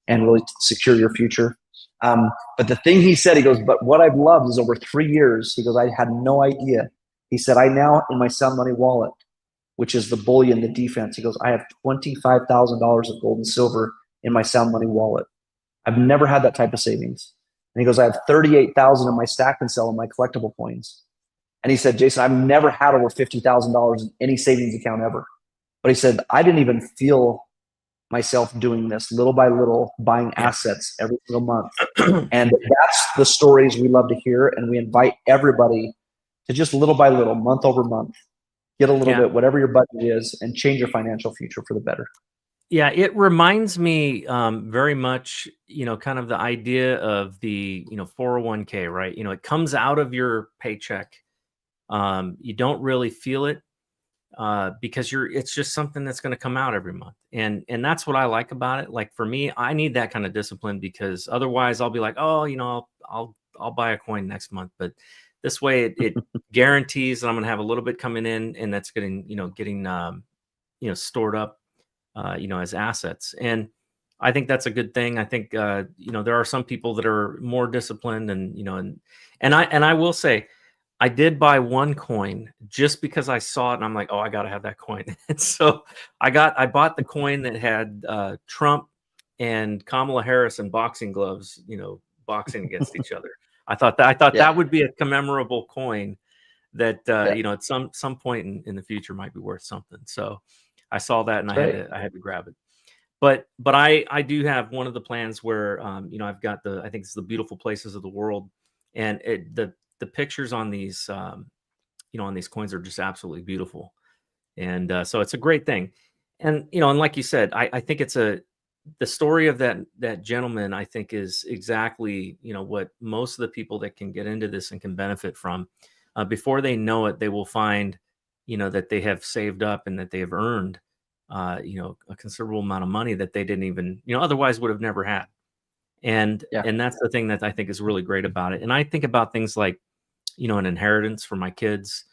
and really secure your future. But the thing he said, he goes, but what I've loved is over 3 years, he goes, I had no idea. He said, I now, in my Sound Money Wallet, which is the bullion, the defense, he goes, I have $25,000 of gold and silver in my Sound Money Wallet. I've never had that type of savings. And he goes, I have $38,000 in my stack and sell in my collectible coins. And he said, Jayson, I've never had over $50,000 in any savings account ever. But he said, I didn't even feel myself doing this little by little, buying assets every single month. And that's the stories we love to hear. And we invite everybody to just little by little, month over month, get a little bit, whatever your budget is, and change your financial future for the better. Yeah, it reminds me very much, kind of the idea of the, 401k, right? It comes out of your paycheck. You don't really feel it because it's just something that's going to come out every month. And that's what I like about it. Like for me, I need that kind of discipline, because otherwise I'll be like, oh, I'll buy a coin next month. But This way it guarantees that I'm going to have a little bit coming in, and that's getting stored up, as assets. And I think that's a good thing. I think, there are some people that are more disciplined, and I will say, I did buy one coin just because I saw it and I'm like, oh, I got to have that coin. And so I bought the coin that had Trump and Kamala Harris in boxing gloves, boxing against each other. I thought that would be a commemorable coin that, at some point in the future might be worth something. So I saw that and I had to grab it. But I do have one of the plans where, I've got I think it's the beautiful places of the world, and the pictures on these, on these coins are just absolutely beautiful. And so it's a great thing. And, and like you said, I think it's the story of that gentleman, I think, is exactly, what most of the people that can get into this and can benefit from, before they know it, they will find, that they have saved up and that they have earned, a considerable amount of money that they didn't even, otherwise would have never had. And that's the thing that I think is really great about it. And I think about things like, an inheritance for my kids,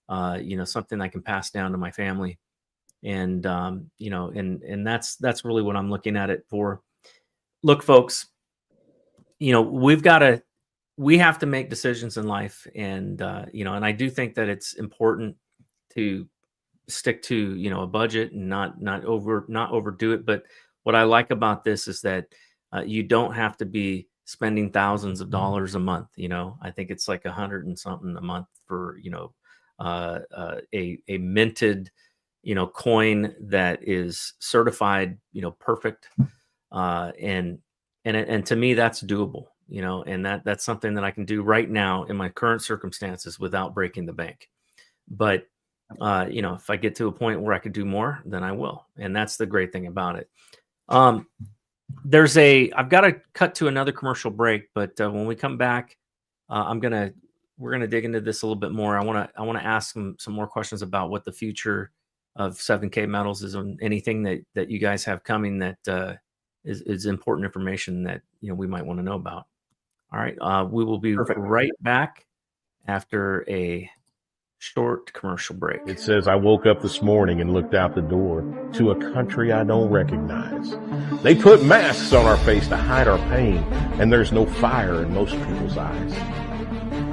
something I can pass down to my family. And, and that's really what I'm looking at it for. Look, folks, we have to make decisions in life. And, and I do think that it's important to stick to, a budget and not overdo it. But what I like about this is that you don't have to be spending thousands of dollars a month. I think it's like 100 and something a month for, a minted, coin that is certified, perfect. And to me, that's doable, and that's something that I can do right now in my current circumstances without breaking the bank. But, if I get to a point where I could do more, then I will. And that's the great thing about it. I've got to cut to another commercial break, but when we come back, we're gonna dig into this a little bit more. I want to ask some more questions about what the future of 7K metals is, and anything that you guys have coming that is important information that we might want to know about. All right, we will be right back after a short commercial break. It says, I woke up this morning and looked out the door to a country I don't recognize. They put masks on our face to hide our pain, and there's no fire in most people's eyes.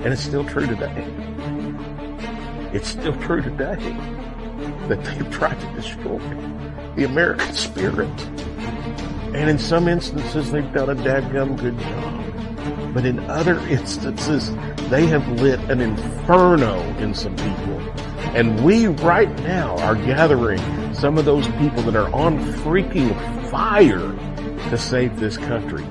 And it's still true today. It's still true today that they've tried to destroy the American spirit. And in some instances, they've done a dadgum good job. But in other instances, they have lit an inferno in some people. And we right now are gathering some of those people that are on freaking fire to save this country.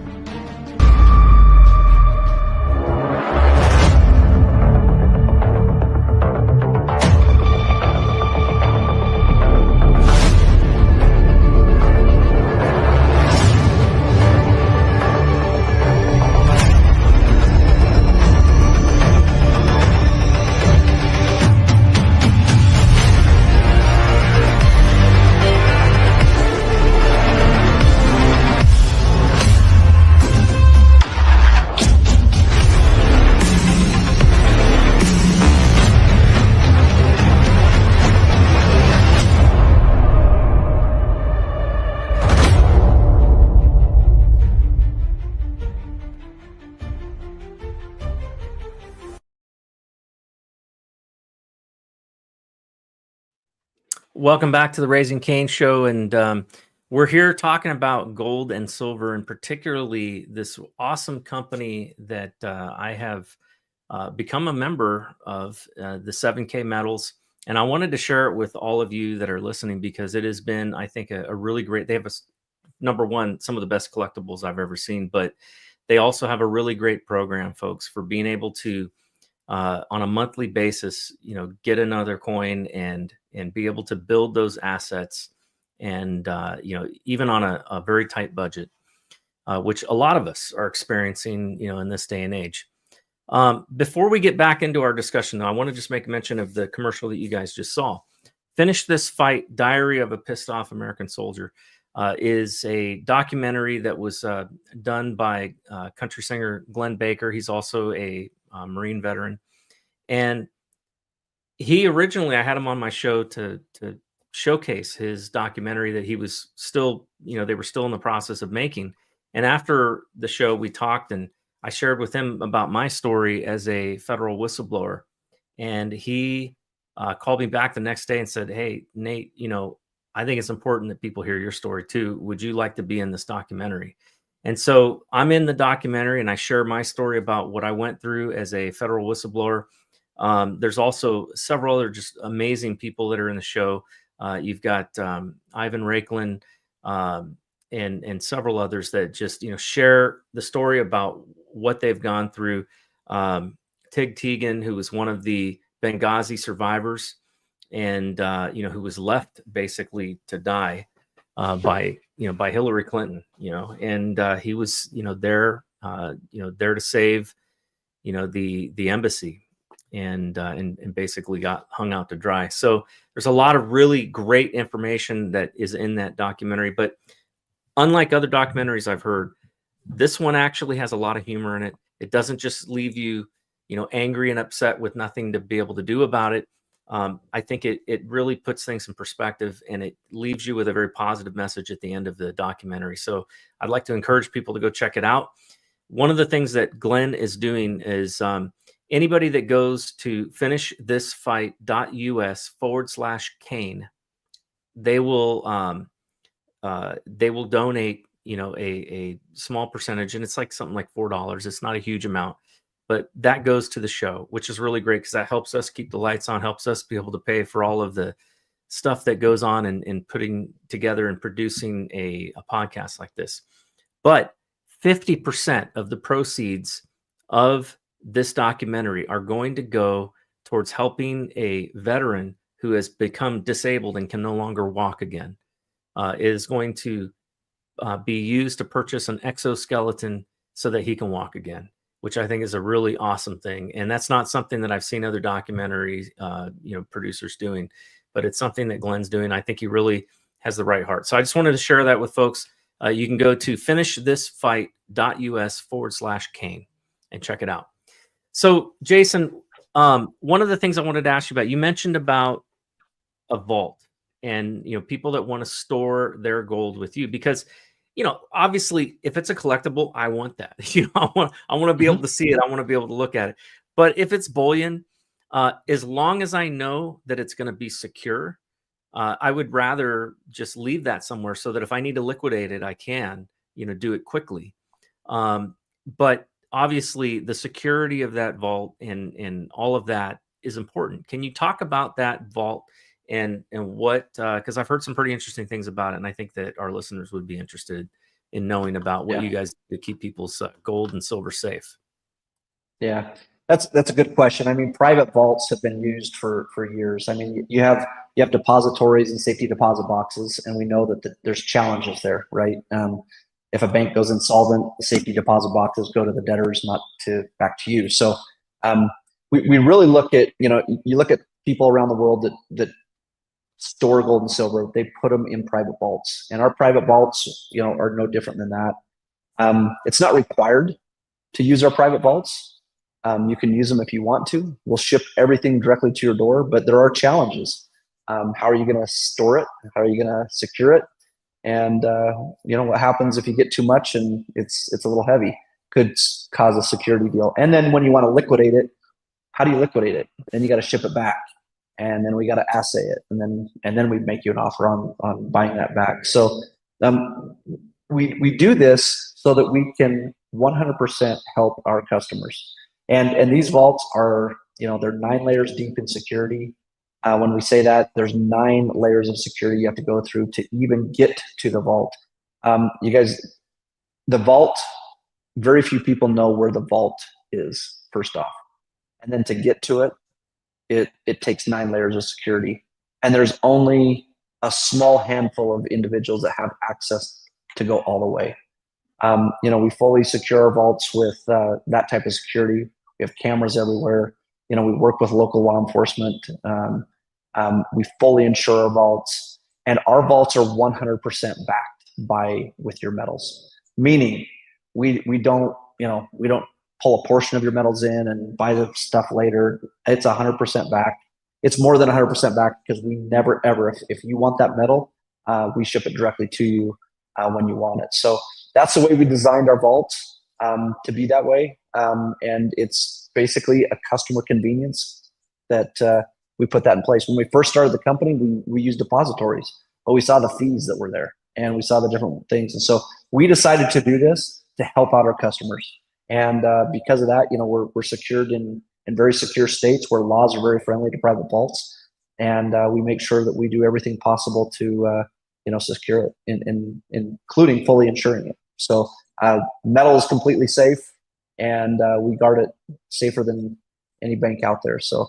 Welcome back to the Raising Cain show, and we're here talking about gold and silver, and particularly this awesome company that I have become a member of, the 7K Metals, and I wanted to share it with all of you that are listening because it has been, I think, a really great. They have number one, some of the best collectibles I've ever seen, but they also have a really great program, folks, for being able to on a monthly basis, get another coin and be able to build those assets, and even on a very tight budget, which a lot of us are experiencing, in this day and age. Before we get back into our discussion, though, I want to just make mention of the commercial that you guys just saw. Finish This Fight: Diary of a Pissed Off American Soldier is a documentary that was done by country singer Glenn Baker. He's also a Marine veteran. And he originally, I had him on my show to showcase his documentary that he was still, they were still in the process of making. And after the show, we talked, and I shared with him about my story as a federal whistleblower. And he called me back the next day and said, "Hey, Nate, I think it's important that people hear your story too. Would you like to be in this documentary?" And so I'm in the documentary, and I share my story about what I went through as a federal whistleblower. There's also several other just amazing people that are in the show. You've got Ivan Rakelin and several others that just share the story about what they've gone through. Tig Tegan, who was one of the Benghazi survivors, and who was left basically to die by Hillary Clinton, and he was there to save the embassy, and basically got hung out to dry. So there's a lot of really great information that is in that documentary. But unlike other documentaries I've heard, this one actually has a lot of humor in it. It doesn't just leave you angry and upset with nothing to be able to do about it. I think it really puts things in perspective, and it leaves you with a very positive message at the end of the documentary. So I'd like to encourage people to go check it out. One of the things that Glenn is doing is anybody that goes to finishthisfight.us/Cain, they will donate a small percentage, and it's like something like $4. It's not a huge amount, but that goes to the show, which is really great because that helps us keep the lights on, helps us be able to pay for all of the stuff that goes on in putting together and producing a podcast like this. But 50% of the proceeds of this documentary are going to go towards helping a veteran who has become disabled and can no longer walk again. Is going to be used to purchase an exoskeleton so that he can walk again, which I think is a really awesome thing. And that's not something that I've seen other documentary producers doing, but it's something that Glenn's doing. I think he really has the right heart. So I just wanted to share that with folks. You can go to finishthisfight.us/Cain and check it out. So Jayson, one of the things I wanted to ask you about, you mentioned about a vault and, people that want to store their gold with you, because, obviously if it's a collectible, I want that, I want to be able to see it. I want to be able to look at it. But if it's bullion, as long as I know that it's going to be secure, I would rather just leave that somewhere so that if I need to liquidate it, I can, do it quickly. But obviously the security of that vault and all of that is important. Can you talk about that vault and what, because I've heard some pretty interesting things about it, and I think that our listeners would be interested in knowing about what you guys do to keep people's gold and silver safe. Yeah, that's a good question. I mean, private vaults have been used for years. I mean, you have depositories and safety deposit boxes, and we know that there's challenges there, right? If a bank goes insolvent, the safety deposit boxes go to the debtors, not back to you. So we really look at, you look at people around the world that store gold and silver, they put them in private vaults, and our private vaults, are no different than that. It's not required to use our private vaults. You can use them if you want to. We'll ship everything directly to your door, but there are challenges. How are you going to store it? How are you going to secure it? And what happens if you get too much and it's a little heavy? Could cause a security deal. And then when you want to liquidate it, how do you liquidate it? Then you got to ship it back, and then we got to assay it, and then we make you an offer on buying that back. So we do this so that we can 100% help our customers. And these vaults are, they're 9 layers deep in security. When we say that, there's 9 layers of security you have to go through to even get to the vault. You guys, the vault, very few people know where the vault is, first off. And then to get to it takes 9 layers of security. And there's only a small handful of individuals that have access to go all the way. We fully secure our vaults with that type of security. We have cameras everywhere. We work with local law enforcement. We fully insure our vaults, and our vaults are 100% backed with your metals. Meaning, we don't pull a portion of your metals in and buy the stuff later. It's 100% back. It's more than 100% back because we never ever, if you want that metal, we ship it directly to you when you want it. So that's the way we designed our vault to be that way. And it's basically a customer convenience that we put that in place. When we first started the company, we used depositories, but we saw the fees that were there and we saw the different things. And so we decided to do this to help out our customers. And because of that, we're secured in very secure states where laws are very friendly to private vaults. And we make sure that we do everything possible to, secure it, including fully insuring it. So metal is completely safe, and we guard it safer than any bank out there. So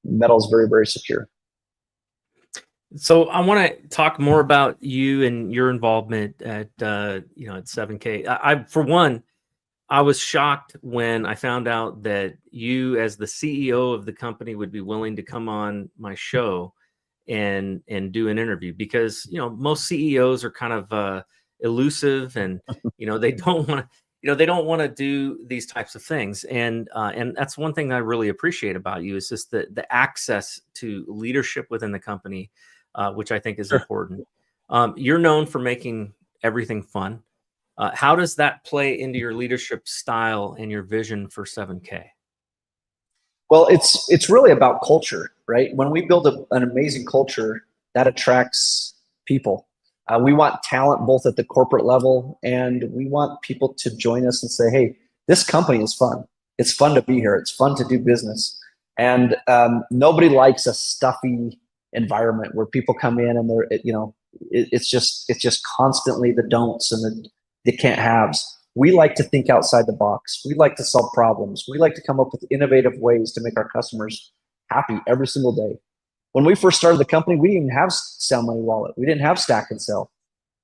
metal is very, very secure. So I want to talk more about you and your involvement at 7K. For one, I was shocked when I found out that you, as the CEO of the company, would be willing to come on my show and do an interview, because most CEOs are kind of elusive, and they don't want to do these types of things, and that's one thing I really appreciate about you, is just the access to leadership within the company, which I think is important. You're known for making everything fun. How does that play into your leadership style and your vision for 7K? Well, it's really about culture, right? When we build an amazing culture, that attracts people. We want talent both at the corporate level, and we want people to join us and say, hey, this company is fun. It's fun to be here. It's fun to do business. And nobody likes a stuffy environment where people come in and it's just constantly the don'ts and the can't haves. We like to think outside the box. We like to solve problems. We like to come up with innovative ways to make our customers happy every single day. When we first started the company, we didn't even have Sell Money Wallet. We didn't have Stack and Sell.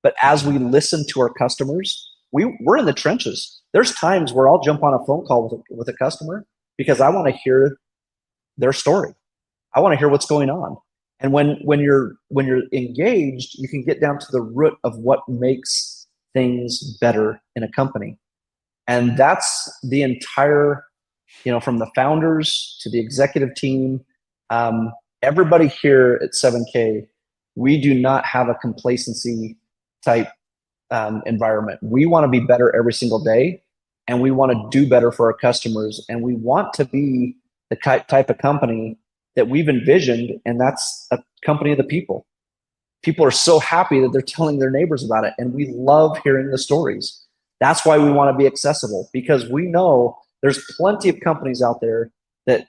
But as we listen to our customers, we're in the trenches. There's times where I'll jump on a phone call with a customer because I want to hear their story. I want to hear what's going on. And when you're engaged, you can get down to the root of what makes things better in a company. And that's the entire, from the founders to the executive team, everybody here at 7K, we do not have a complacency type environment. We want to be better every single day, and we want to do better for our customers. And we want to be the type of company that we've envisioned, and that's a company of the people. People are so happy that they're telling their neighbors about it, and we love hearing the stories. That's why we want to be accessible, because we know there's plenty of companies out there that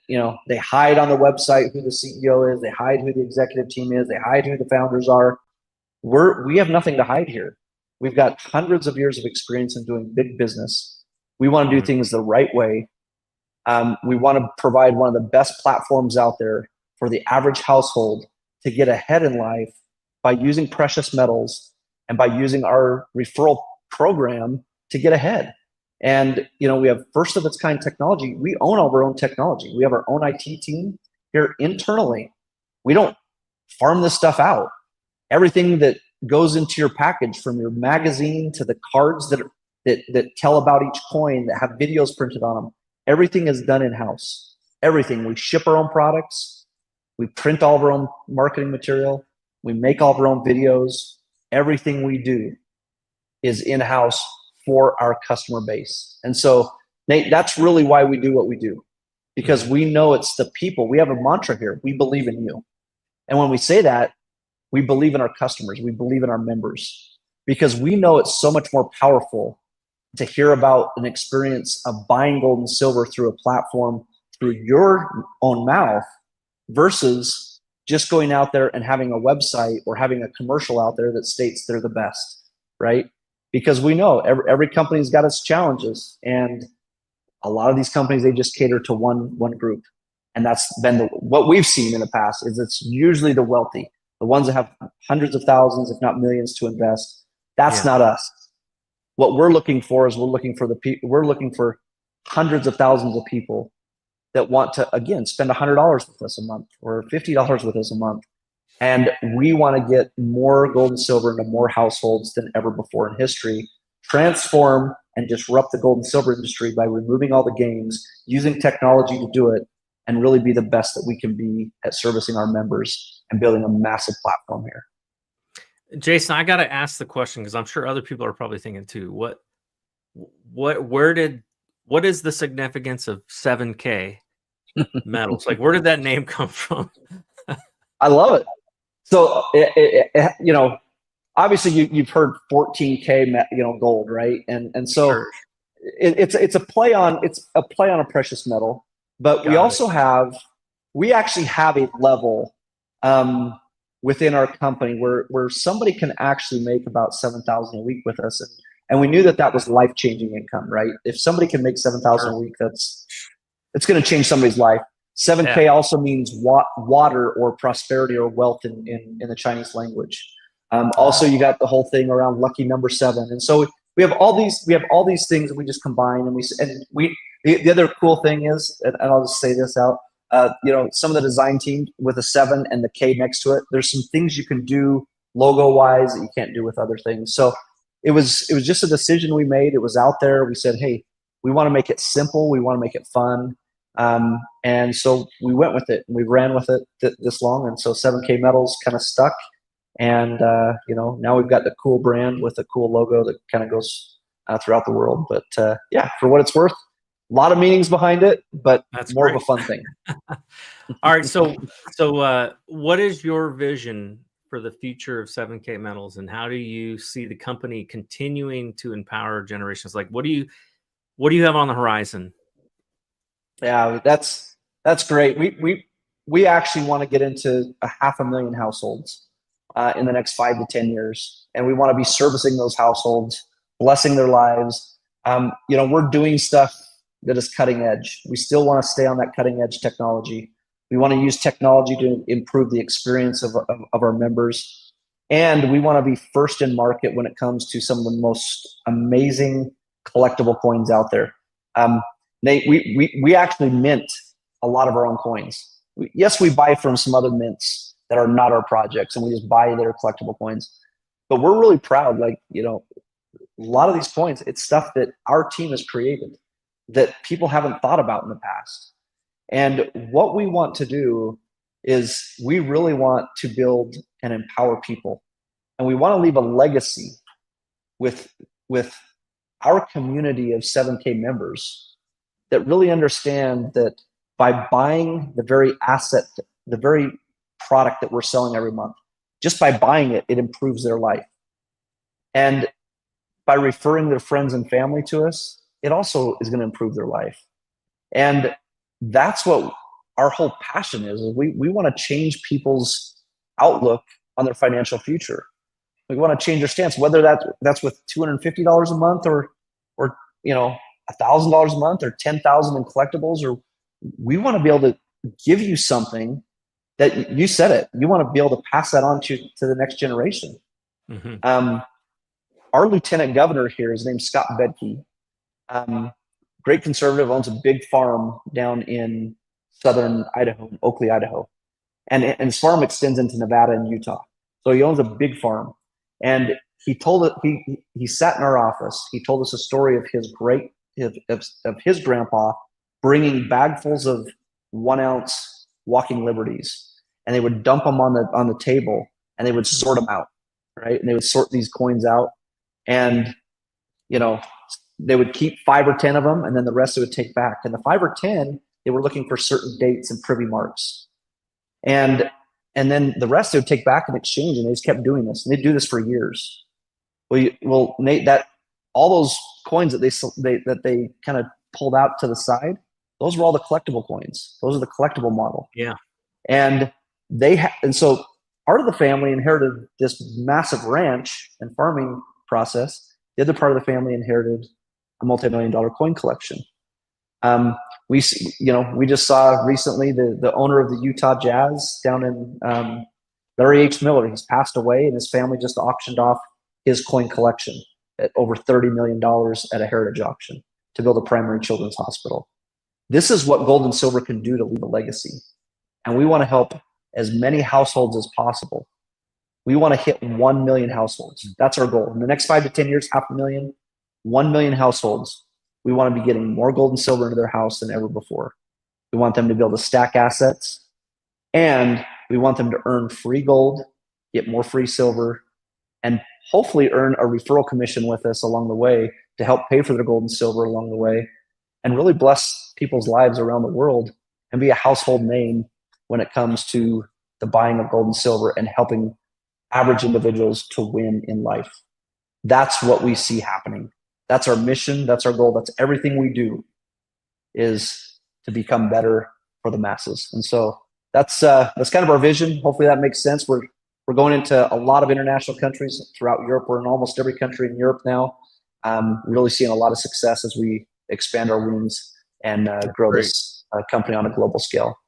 they hide on the website who the CEO is, they hide who the executive team is, they hide who the founders are. We have nothing to hide here. We've got hundreds of years of experience in doing big business. We want to do things the right way. We want to provide one of the best platforms out there for the average household to get ahead in life by using precious metals and by using our referral program to get ahead. And we have first of its kind technology. We own all of our own technology. We have our own IT team here internally. We don't farm this stuff out. Everything that goes into your package, from your magazine to the cards that tell about each coin, that have videos printed on them, everything is done in-house. Everything. We ship our own products. We print all of our own marketing material. We make all of our own videos. Everything we do is in-house for our customer base. And so, Nate, that's really why we do what we do, because we know it's the people. We have a mantra here. We believe in you. And when we say that, we believe in our customers. We believe in our members, because we know it's so much more powerful to hear about an experience of buying gold and silver through a platform, through your own mouth, versus just going out there and having a website or having a commercial out there that states they're the best, right? Because we know every company's got its challenges, and a lot of these companies, they just cater to one group. And that's been what we've seen in the past. Is it's usually the wealthy, the ones that have hundreds of thousands, if not millions, to invest. That's not us. What we're looking for is we're looking for hundreds of thousands of people that want to, again, spend $100 with us a month or $50 with us a month. And we want to get more gold and silver into more households than ever before in history, transform and disrupt the gold and silver industry by removing all the games, using technology to do it, and really be the best that we can be at servicing our members and building a massive platform here. Jayson, I got to ask the question because I'm sure other people are probably thinking too. What is the significance of 7K metals? Like, where did that name come from? I love it. So, you know, obviously you've heard 14K, gold, right? And so Sure. it's a play on a precious metal, but we actually have a level within our company where somebody can actually make about $7,000 a week with us, and we knew that was life-changing income, right? If somebody can make $7,000 a week, it's going to change somebody's life. 7K also means water or prosperity or wealth in the Chinese language. Also, you got the whole thing around lucky number 7, and so we have all these things that we just combine, and the other cool thing is, and I'll just say this out. Some of the design team with a 7 and the K next to it, there's some things you can do logo wise that you can't do with other things. So it was just a decision we made. It was out there. We said, hey, we want to make it simple. We want to make it fun. And so we went with it, and we ran with it this long. And so 7K Metals kind of stuck. And, now we've got the cool brand with a cool logo that kind of goes throughout the world. But for what it's worth, a lot of meanings behind it, but that's more of a fun thing. All right. So what is your vision for the future of 7K Metals, and how do you see the company continuing to empower generations? Like, what do you have on the horizon? Yeah, that's great. We actually want to get into 500,000 households in the next 5 to 10 years, and we want to be servicing those households, blessing their lives. We're doing stuff that is cutting edge. We still want to stay on that cutting edge technology. We want to use technology to improve the experience of our members. And we want to be first in market when it comes to some of the most amazing collectible coins out there. Nate, we actually mint a lot of our own coins. We buy from some other mints that are not our projects, and we just buy their collectible coins. But we're really proud, a lot of these coins, it's stuff that our team has created that people haven't thought about in the past. And what we want to do is we really want to build and empower people. And we want to leave a legacy with our community of 7K members that really understand that by buying the very asset, the very product that we're selling every month, just by buying it, it improves their life. And by referring their friends and family to us, it also is going to improve their life. And that's what our whole passion is. We want to change people's outlook on their financial future. We want to change their stance, whether that's with $250 a month or $1,000 a month or $10,000 in collectibles, or we want to be able to give you something that you said it. You want to be able to pass that on to the next generation. Mm-hmm. Our lieutenant governor here, his name's Scott Bedke. Great conservative, owns a big farm down in southern Idaho, Oakley, Idaho. And his farm extends into Nevada and Utah. So he owns a big farm. And he sat in our office. He told us a story of his grandpa bringing bagfuls of 1 ounce walking liberties, and they would dump them on the table, and they would sort them out, right? And they would sort these coins out, and they would keep 5 or 10 of them, and then the rest they would take back. And the 5 or 10, they were looking for certain dates and privy marks, and then the rest they would take back in exchange, and they just kept doing this, and they'd do this for years. Well, Nate, all those coins that they kind of pulled out to the side, those were all the collectible coins. Those are the collectible model. Yeah. And so part of the family inherited this massive ranch and farming process. The other part of the family inherited a multi-million-dollar coin collection. We just saw recently the owner of the Utah Jazz down in Larry H. Miller. He's passed away, and his family just auctioned off his coin collection at over $30 million at a heritage auction to build a primary children's hospital. This is what gold and silver can do to leave a legacy. And we want to help as many households as possible. We want to hit 1 million households. That's our goal. In the next 5 to 10 years, 500,000. 1 million households, we want to be getting more gold and silver into their house than ever before. We want them to be able to stack assets, and we want them to earn free gold, get more free silver, and hopefully earn a referral commission with us along the way to help pay for their gold and silver along the way, and really bless people's lives around the world and be a household name when it comes to the buying of gold and silver and helping average individuals to win in life. That's what we see happening. That's our mission. That's our goal. That's everything we do, is to become better for the masses. And so that's kind of our vision. Hopefully that makes sense. We're going into a lot of international countries throughout Europe. We're in almost every country in Europe now. Really seeing a lot of success as we expand our wings and grow this company on a global scale.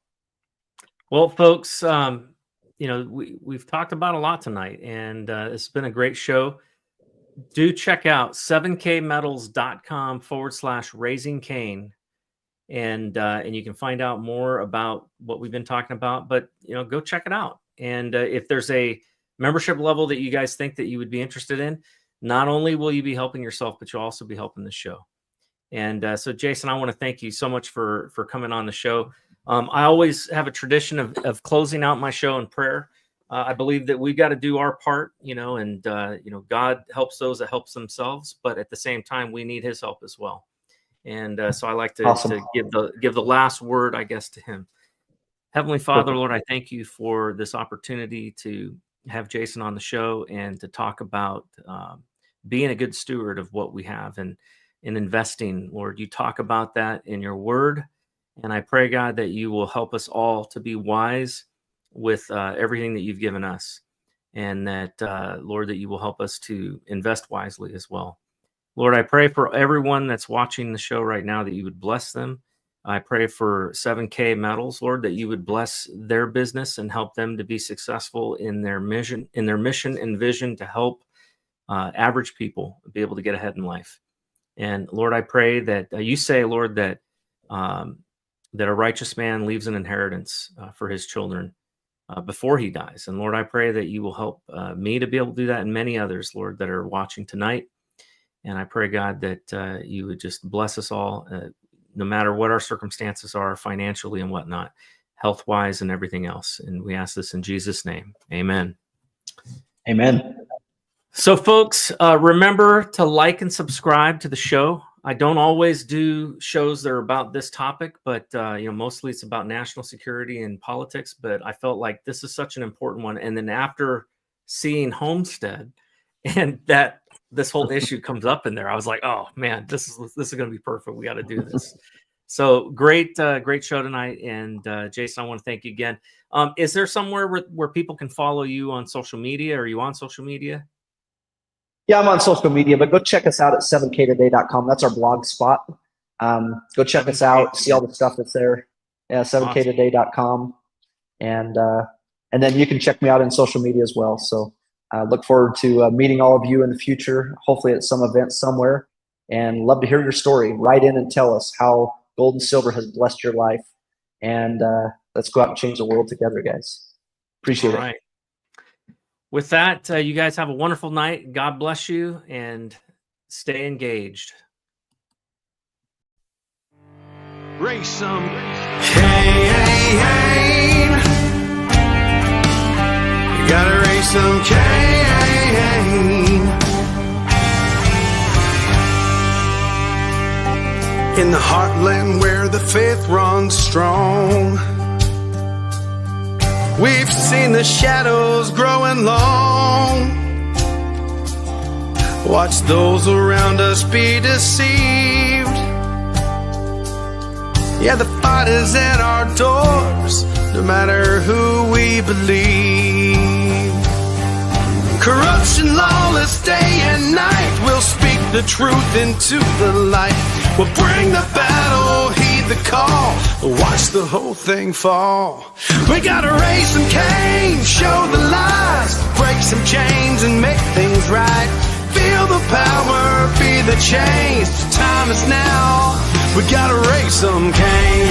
Well, folks, we've talked about a lot tonight, and it's been a great show. Do check out 7kmetals.com/raising Cain, and you can find out more about what we've been talking about. But go check it out. And if there's a membership level that you guys think that you would be interested in, not only will you be helping yourself, but you'll also be helping the show. And so, Jayson, I want to thank you so much for coming on the show. I always have a tradition of closing out my show in prayer. I believe that we've got to do our part, and God helps those that helps themselves, but at the same time, we need His help as well. And so I like to give the last word, I guess, to Him. Heavenly Father, Lord, I thank you for this opportunity to have Jayson on the show and to talk about being a good steward of what we have and in investing. Lord, you talk about that in your word. And I pray, God, that you will help us all to be wise with everything that you've given us. And that, Lord, that you will help us to invest wisely as well. Lord, I pray for everyone that's watching the show right now that you would bless them. I pray for 7K Metals, Lord, that you would bless their business and help them to be successful in their mission and vision to help average people be able to get ahead in life. And Lord, I pray that you say, Lord, that a righteous man leaves an inheritance for his children before he dies. And Lord, I pray that you will help me to be able to do that, and many others, Lord, that are watching tonight. And I pray, God, that you would just bless us all, no matter what our circumstances are financially and whatnot, health-wise and everything else. And we ask this in Jesus' name. Amen. Amen. So, folks, remember to like and subscribe to the show. I don't always do shows that are about this topic, but mostly it's about national security and politics. But I felt like this is such an important one. And then after seeing Homestead and that this whole issue comes up in there, I was like, oh man, this is going to be perfect. We got to do this. So great show tonight. And Jayson, I want to thank you again. Is there somewhere where people can follow you on social media? Are you on social media? Yeah, I'm on social media, but go check us out at 7ktoday.com. That's our blog spot. Go check us out, see all the stuff that's there. Yeah, 7ktoday.com. And then you can check me out in social media as well. So look forward to meeting all of you in the future, hopefully at some event somewhere. And love to hear your story. Write in and tell us how gold and silver has blessed your life. And let's go out and change the world together, guys. Appreciate it. All right. With that, you guys have a wonderful night. God bless you and stay engaged. Raise some Cain. You gotta raise some Cain. In the heartland where the faith runs strong, we've seen the shadows growing long. Watch those around us be deceived. Yeah, the fight is at our doors, no matter who we believe. Corruption, lawless day and night, we'll speak the truth into the light. We'll bring the battle, heed the call, watch the whole thing fall. We gotta raise some Cain, show the lies, break some chains and make things right. Feel the power, be the change, time is now. We gotta raise some Cain.